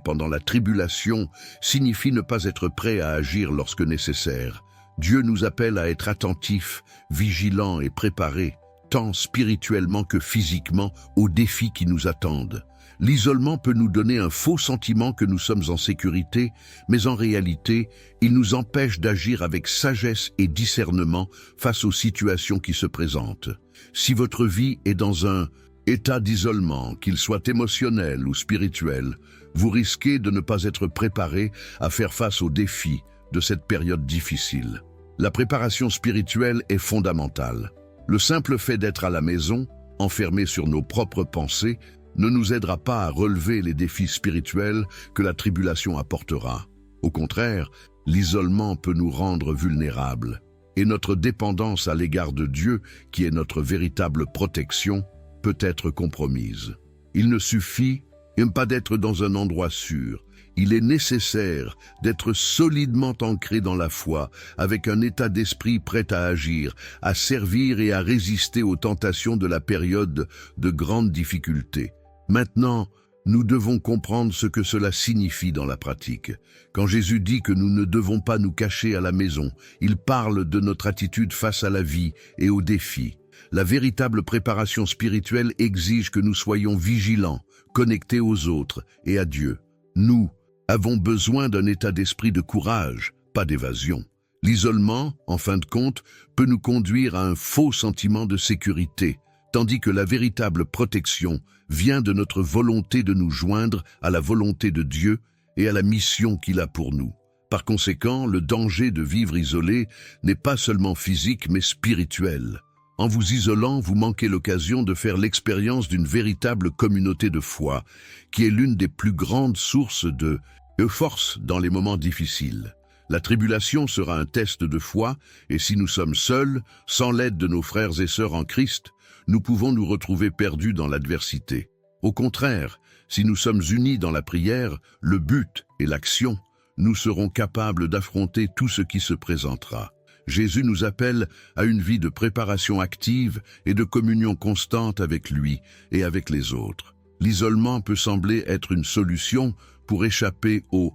Speaker 1: pendant la tribulation signifie ne pas être prêt à agir lorsque nécessaire. Dieu nous appelle à être attentifs, vigilants et préparés, tant spirituellement que physiquement aux défis qui nous attendent. L'isolement peut nous donner un faux sentiment que nous sommes en sécurité, mais en réalité, il nous empêche d'agir avec sagesse et discernement face aux situations qui se présentent. Si votre vie est dans un état d'isolement, qu'il soit émotionnel ou spirituel, vous risquez de ne pas être préparé à faire face aux défis de cette période difficile. La préparation spirituelle est fondamentale. Le simple fait d'être à la maison, enfermé sur nos propres pensées, ne nous aidera pas à relever les défis spirituels que la tribulation apportera. Au contraire, l'isolement peut nous rendre vulnérables, et notre dépendance à l'égard de Dieu, qui est notre véritable protection, peut être compromise. Il ne suffit pas d'être dans un endroit sûr. Il est nécessaire d'être solidement ancré dans la foi, avec un état d'esprit prêt à agir, à servir et à résister aux tentations de la période de grandes difficultés. Maintenant, nous devons comprendre ce que cela signifie dans la pratique. Quand Jésus dit que nous ne devons pas nous cacher à la maison, il parle de notre attitude face à la vie et aux défis. La véritable préparation spirituelle exige que nous soyons vigilants, connectés aux autres et à Dieu. Nous avons besoin d'un état d'esprit de courage, pas d'évasion. L'isolement, en fin de compte, peut nous conduire à un faux sentiment de sécurité, tandis que la véritable protection vient de notre volonté de nous joindre à la volonté de Dieu et à la mission qu'il a pour nous. Par conséquent, le danger de vivre isolé n'est pas seulement physique mais spirituel. En vous isolant, vous manquez l'occasion de faire l'expérience d'une véritable communauté de foi, qui est l'une des plus grandes sources de force dans les moments difficiles. La tribulation sera un test de foi, et si nous sommes seuls, sans l'aide de nos frères et sœurs en Christ, nous pouvons nous retrouver perdus dans l'adversité. Au contraire, si nous sommes unis dans la prière, le but et l'action, nous serons capables d'affronter tout ce qui se présentera. Jésus nous appelle à une vie de préparation active et de communion constante avec lui et avec les autres. L'isolement peut sembler être une solution pour échapper aux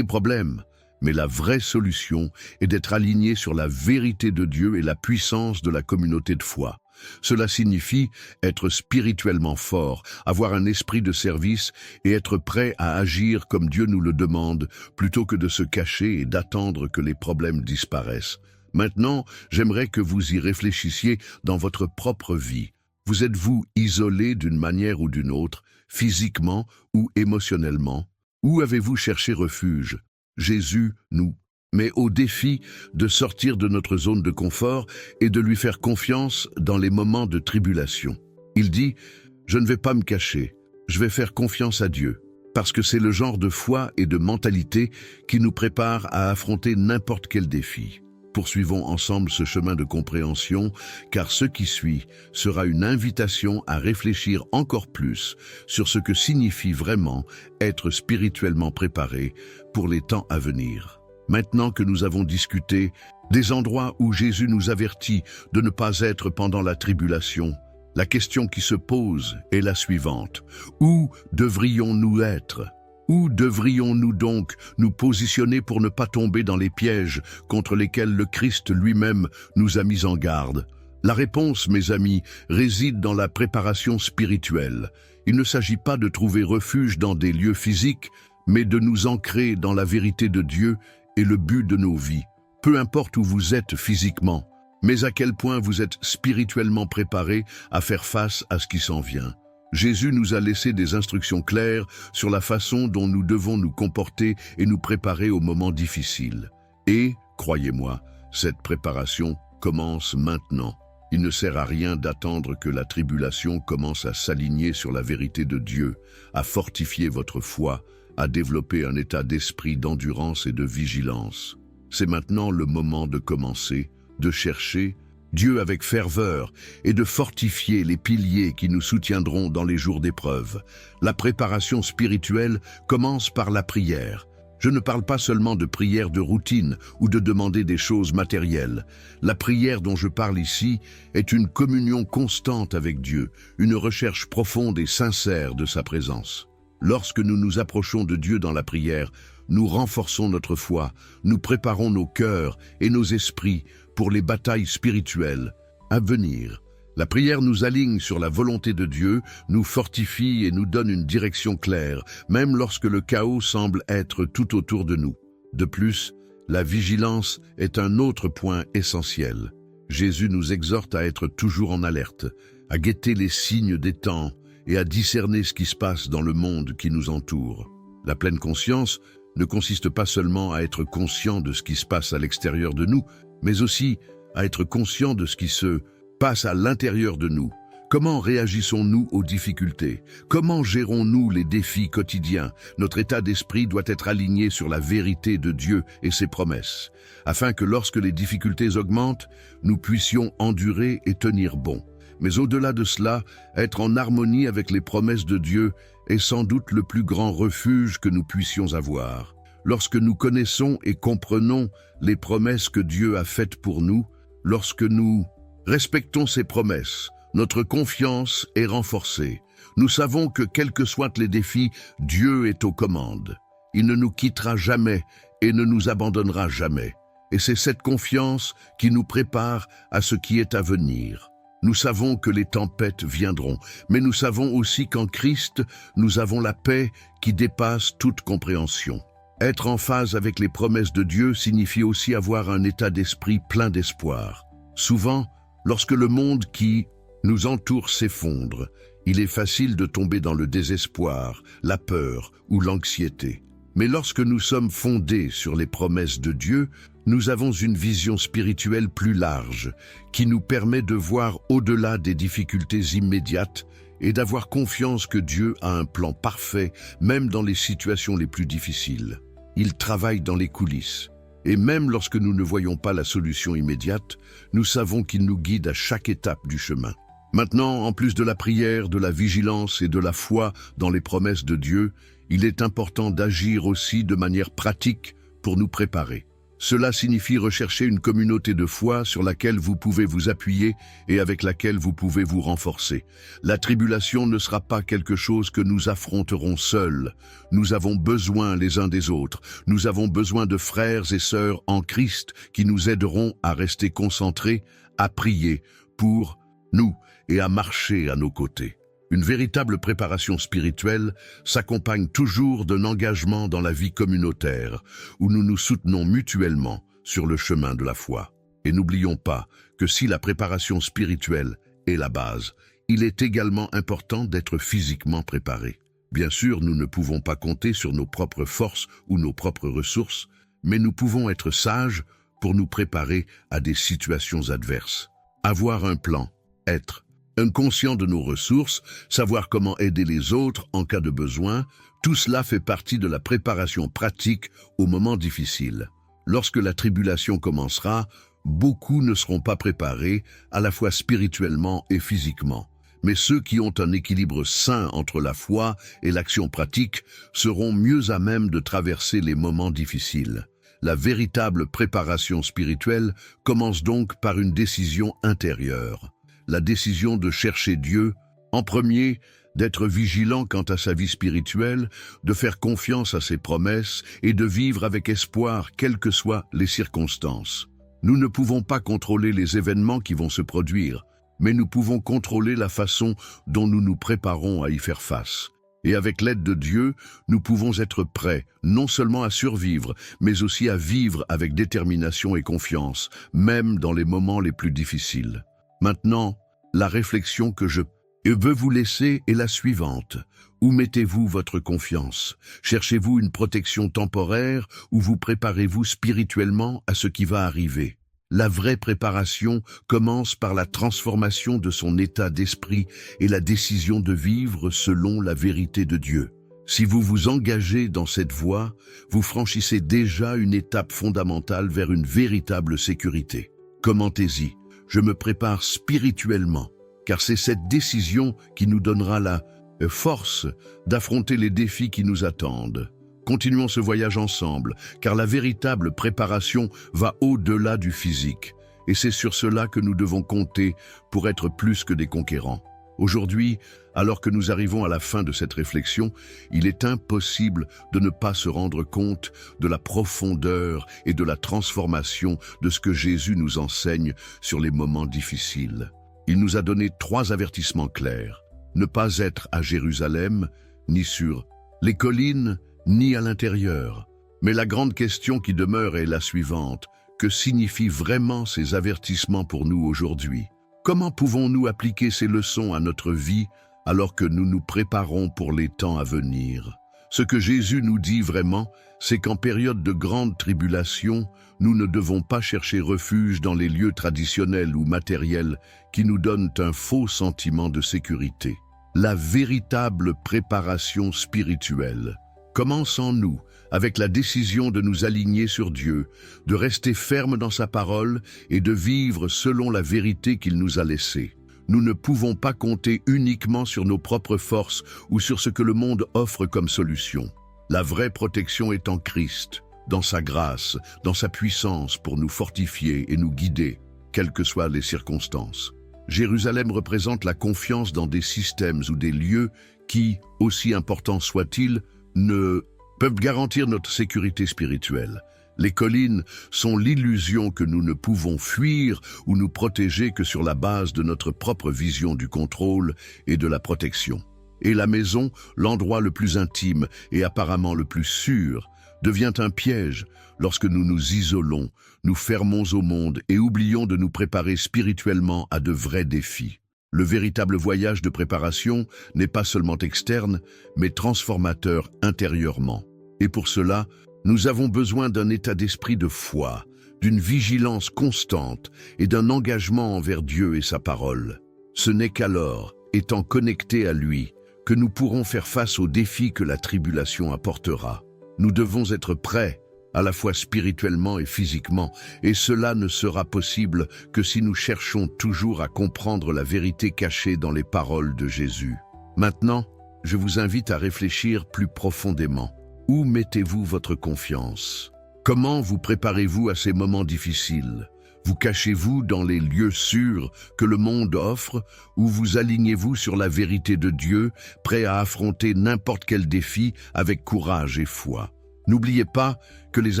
Speaker 1: problèmes, mais la vraie solution est d'être aligné sur la vérité de Dieu et la puissance de la communauté de foi. Cela signifie être spirituellement fort, avoir un esprit de service et être prêt à agir comme Dieu nous le demande, plutôt que de se cacher et d'attendre que les problèmes disparaissent. Maintenant, j'aimerais que vous y réfléchissiez dans votre propre vie. Vous êtes-vous isolé d'une manière ou d'une autre, physiquement ou émotionnellement? Où avez-vous cherché refuge? Jésus nous met au défi de sortir de notre zone de confort et de lui faire confiance dans les moments de tribulation. Il dit « Je ne vais pas me cacher, je vais faire confiance à Dieu ». Parce que c'est le genre de foi et de mentalité qui nous prépare à affronter n'importe quel défi. Poursuivons ensemble ce chemin de compréhension, car ce qui suit sera une invitation à réfléchir encore plus sur ce que signifie vraiment être spirituellement préparé pour les temps à venir. Maintenant que nous avons discuté des endroits où Jésus nous avertit de ne pas être pendant la tribulation, la question qui se pose est la suivante. Où devrions-nous être ? Où devrions-nous donc nous positionner pour ne pas tomber dans les pièges contre lesquels le Christ lui-même nous a mis en garde? La réponse, mes amis, réside dans la préparation spirituelle. Il ne s'agit pas de trouver refuge dans des lieux physiques, mais de nous ancrer dans la vérité de Dieu et le but de nos vies. Peu importe où vous êtes physiquement, mais à quel point vous êtes spirituellement préparé à faire face à ce qui s'en vient. Jésus nous a laissé des instructions claires sur la façon dont nous devons nous comporter et nous préparer aux moments difficiles. Et, croyez-moi, cette préparation commence maintenant. Il ne sert à rien d'attendre que la tribulation commence à s'aligner sur la vérité de Dieu, à fortifier votre foi, à développer un état d'esprit d'endurance et de vigilance. C'est maintenant le moment de commencer, de chercher Dieu avec ferveur et de fortifier les piliers qui nous soutiendront dans les jours d'épreuve. La préparation spirituelle commence par la prière. Je ne parle pas seulement de prière de routine ou de demander des choses matérielles. La prière dont je parle ici est une communion constante avec Dieu, une recherche profonde et sincère de sa présence. Lorsque nous nous approchons de Dieu dans la prière, nous renforçons notre foi, nous préparons nos cœurs et nos esprits pour les batailles spirituelles à venir. La prière nous aligne sur la volonté de Dieu, nous fortifie et nous donne une direction claire, même lorsque le chaos semble être tout autour de nous. De plus, la vigilance est un autre point essentiel. Jésus nous exhorte à être toujours en alerte, à guetter les signes des temps et à discerner ce qui se passe dans le monde qui nous entoure. La pleine conscience ne consiste pas seulement à être conscient de ce qui se passe à l'extérieur de nous, mais aussi à être conscient de ce qui se passe à l'intérieur de nous. Comment réagissons-nous aux difficultés? Comment gérons-nous les défis quotidiens? Notre état d'esprit doit être aligné sur la vérité de Dieu et ses promesses, afin que lorsque les difficultés augmentent, nous puissions endurer et tenir bon. Mais au-delà de cela, être en harmonie avec les promesses de Dieu est sans doute le plus grand refuge que nous puissions avoir. Lorsque nous connaissons et comprenons les promesses que Dieu a faites pour nous, lorsque nous respectons ses promesses, notre confiance est renforcée. Nous savons que quels que soient les défis, Dieu est aux commandes. Il ne nous quittera jamais et ne nous abandonnera jamais. Et c'est cette confiance qui nous prépare à ce qui est à venir. Nous savons que les tempêtes viendront, mais nous savons aussi qu'en Christ, nous avons la paix qui dépasse toute compréhension. Être en phase avec les promesses de Dieu signifie aussi avoir un état d'esprit plein d'espoir. Souvent, lorsque le monde qui nous entoure s'effondre, il est facile de tomber dans le désespoir, la peur ou l'anxiété. Mais lorsque nous sommes fondés sur les promesses de Dieu, nous avons une vision spirituelle plus large, qui nous permet de voir au-delà des difficultés immédiates et d'avoir confiance que Dieu a un plan parfait, même dans les situations les plus difficiles. Il travaille dans les coulisses. Et même lorsque nous ne voyons pas la solution immédiate, nous savons qu'il nous guide à chaque étape du chemin. Maintenant, en plus de la prière, de la vigilance et de la foi dans les promesses de Dieu, il est important d'agir aussi de manière pratique pour nous préparer. Cela signifie rechercher une communauté de foi sur laquelle vous pouvez vous appuyer et avec laquelle vous pouvez vous renforcer. La tribulation ne sera pas quelque chose que nous affronterons seuls. Nous avons besoin les uns des autres. Nous avons besoin de frères et sœurs en Christ qui nous aideront à rester concentrés, à prier pour nous et à marcher à nos côtés. Une véritable préparation spirituelle s'accompagne toujours d'un engagement dans la vie communautaire, où nous nous soutenons mutuellement sur le chemin de la foi. Et n'oublions pas que si la préparation spirituelle est la base, il est également important d'être physiquement préparé. Bien sûr, nous ne pouvons pas compter sur nos propres forces ou nos propres ressources, mais nous pouvons être sages pour nous préparer à des situations adverses. Avoir un plan, être conscient de nos ressources, savoir comment aider les autres en cas de besoin, tout cela fait partie de la préparation pratique aux moments difficiles. Lorsque la tribulation commencera, beaucoup ne seront pas préparés, à la fois spirituellement et physiquement. Mais ceux qui ont un équilibre sain entre la foi et l'action pratique seront mieux à même de traverser les moments difficiles. La véritable préparation spirituelle commence donc par une décision intérieure. La décision de chercher Dieu, en premier, d'être vigilant quant à sa vie spirituelle, de faire confiance à ses promesses et de vivre avec espoir quelles que soient les circonstances. Nous ne pouvons pas contrôler les événements qui vont se produire, mais nous pouvons contrôler la façon dont nous nous préparons à y faire face. Et avec l'aide de Dieu, nous pouvons être prêts, non seulement à survivre, mais aussi à vivre avec détermination et confiance, même dans les moments les plus difficiles. Maintenant, la réflexion que je veux vous laisser est la suivante. Où mettez-vous votre confiance? Cherchez-vous une protection temporaire ou vous préparez-vous spirituellement à ce qui va arriver? La vraie préparation commence par la transformation de son état d'esprit et la décision de vivre selon la vérité de Dieu. Si vous vous engagez dans cette voie, vous franchissez déjà une étape fondamentale vers une véritable sécurité. Commentez-y. Je me prépare spirituellement, car c'est cette décision qui nous donnera la force d'affronter les défis qui nous attendent. Continuons ce voyage ensemble, car la véritable préparation va au-delà du physique, et c'est sur cela que nous devons compter pour être plus que des conquérants. Aujourd'hui, alors que nous arrivons à la fin de cette réflexion, il est impossible de ne pas se rendre compte de la profondeur et de la transformation de ce que Jésus nous enseigne sur les moments difficiles. Il nous a donné 3 avertissements clairs. Ne pas être à Jérusalem, ni sur les collines, ni à l'intérieur. Mais la grande question qui demeure est la suivante. Que signifient vraiment ces avertissements pour nous aujourd'hui? Comment pouvons-nous appliquer ces leçons à notre vie alors que nous nous préparons pour les temps à venir? Ce que Jésus nous dit vraiment, c'est qu'en période de grande tribulation, nous ne devons pas chercher refuge dans les lieux traditionnels ou matériels qui nous donnent un faux sentiment de sécurité. La véritable préparation spirituelle commence en nous, avec la décision de nous aligner sur Dieu, de rester ferme dans sa parole et de vivre selon la vérité qu'il nous a laissée. Nous ne pouvons pas compter uniquement sur nos propres forces ou sur ce que le monde offre comme solution. La vraie protection est en Christ, dans sa grâce, dans sa puissance pour nous fortifier et nous guider, quelles que soient les circonstances. Jérusalem représente la confiance dans des systèmes ou des lieux qui, aussi importants soient-ils, ne peuvent garantir notre sécurité spirituelle. Les collines sont l'illusion que nous ne pouvons fuir ou nous protéger que sur la base de notre propre vision du contrôle et de la protection. Et la maison, l'endroit le plus intime et apparemment le plus sûr, devient un piège lorsque nous nous isolons, nous fermons au monde et oublions de nous préparer spirituellement à de vrais défis. Le véritable voyage de préparation n'est pas seulement externe, mais transformateur intérieurement. Et pour cela, nous avons besoin d'un état d'esprit de foi, d'une vigilance constante et d'un engagement envers Dieu et sa parole. Ce n'est qu'alors, étant connectés à lui, que nous pourrons faire face aux défis que la tribulation apportera. Nous devons être prêts, à la fois spirituellement et physiquement, et cela ne sera possible que si nous cherchons toujours à comprendre la vérité cachée dans les paroles de Jésus. Maintenant, je vous invite à réfléchir plus profondément. Où mettez-vous votre confiance? Comment vous préparez-vous à ces moments difficiles? Vous cachez-vous dans les lieux sûrs que le monde offre ou vous alignez-vous sur la vérité de Dieu, prêt à affronter n'importe quel défi avec courage et foi? N'oubliez pas que les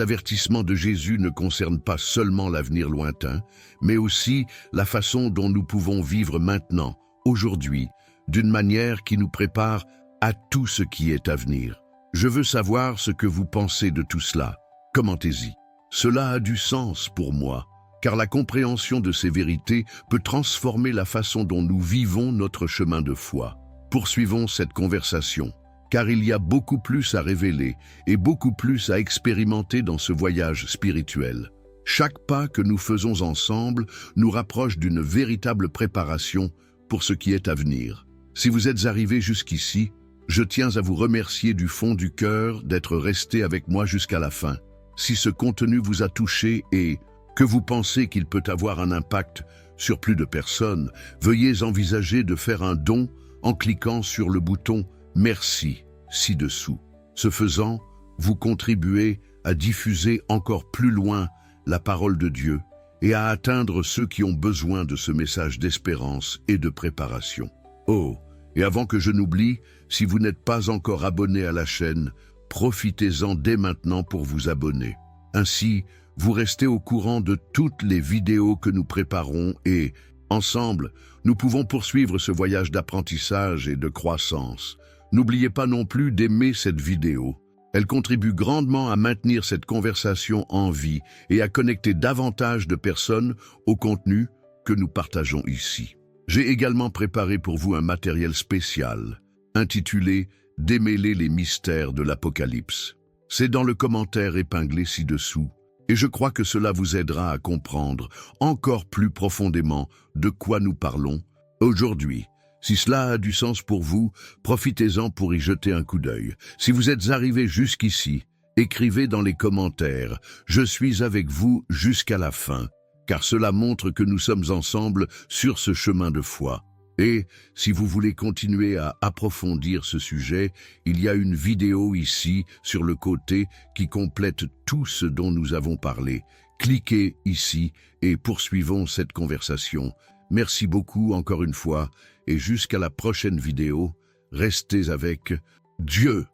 Speaker 1: avertissements de Jésus ne concernent pas seulement l'avenir lointain, mais aussi la façon dont nous pouvons vivre maintenant, aujourd'hui, d'une manière qui nous prépare à tout ce qui est à venir. Je veux savoir ce que vous pensez de tout cela. Commentez-y. Cela a du sens pour moi, car la compréhension de ces vérités peut transformer la façon dont nous vivons notre chemin de foi. Poursuivons cette conversation, car il y a beaucoup plus à révéler et beaucoup plus à expérimenter dans ce voyage spirituel. Chaque pas que nous faisons ensemble nous rapproche d'une véritable préparation pour ce qui est à venir. Si vous êtes arrivés jusqu'ici, je tiens à vous remercier du fond du cœur d'être resté avec moi jusqu'à la fin. Si ce contenu vous a touché et que vous pensez qu'il peut avoir un impact sur plus de personnes, veuillez envisager de faire un don en cliquant sur le bouton « Merci » ci-dessous. Ce faisant, vous contribuez à diffuser encore plus loin la parole de Dieu et à atteindre ceux qui ont besoin de ce message d'espérance et de préparation. Oh, et avant que je n'oublie, si vous n'êtes pas encore abonné à la chaîne, profitez-en dès maintenant pour vous abonner. Ainsi, vous restez au courant de toutes les vidéos que nous préparons et, ensemble, nous pouvons poursuivre ce voyage d'apprentissage et de croissance. N'oubliez pas non plus d'aimer cette vidéo. Elle contribue grandement à maintenir cette conversation en vie et à connecter davantage de personnes au contenu que nous partageons ici. J'ai également préparé pour vous un matériel spécial, intitulé « Démêler les mystères de l'Apocalypse ». C'est dans le commentaire épinglé ci-dessous, et je crois que cela vous aidera à comprendre encore plus profondément de quoi nous parlons aujourd'hui. Si cela a du sens pour vous, profitez-en pour y jeter un coup d'œil. Si vous êtes arrivé jusqu'ici, écrivez dans les commentaires « Je suis avec vous jusqu'à la fin », car cela montre que nous sommes ensemble sur ce chemin de foi. Et, si vous voulez continuer à approfondir ce sujet, il y a une vidéo ici, sur le côté, qui complète tout ce dont nous avons parlé. Cliquez ici et poursuivons cette conversation. Merci beaucoup encore une fois, et jusqu'à la prochaine vidéo, restez avec Dieu.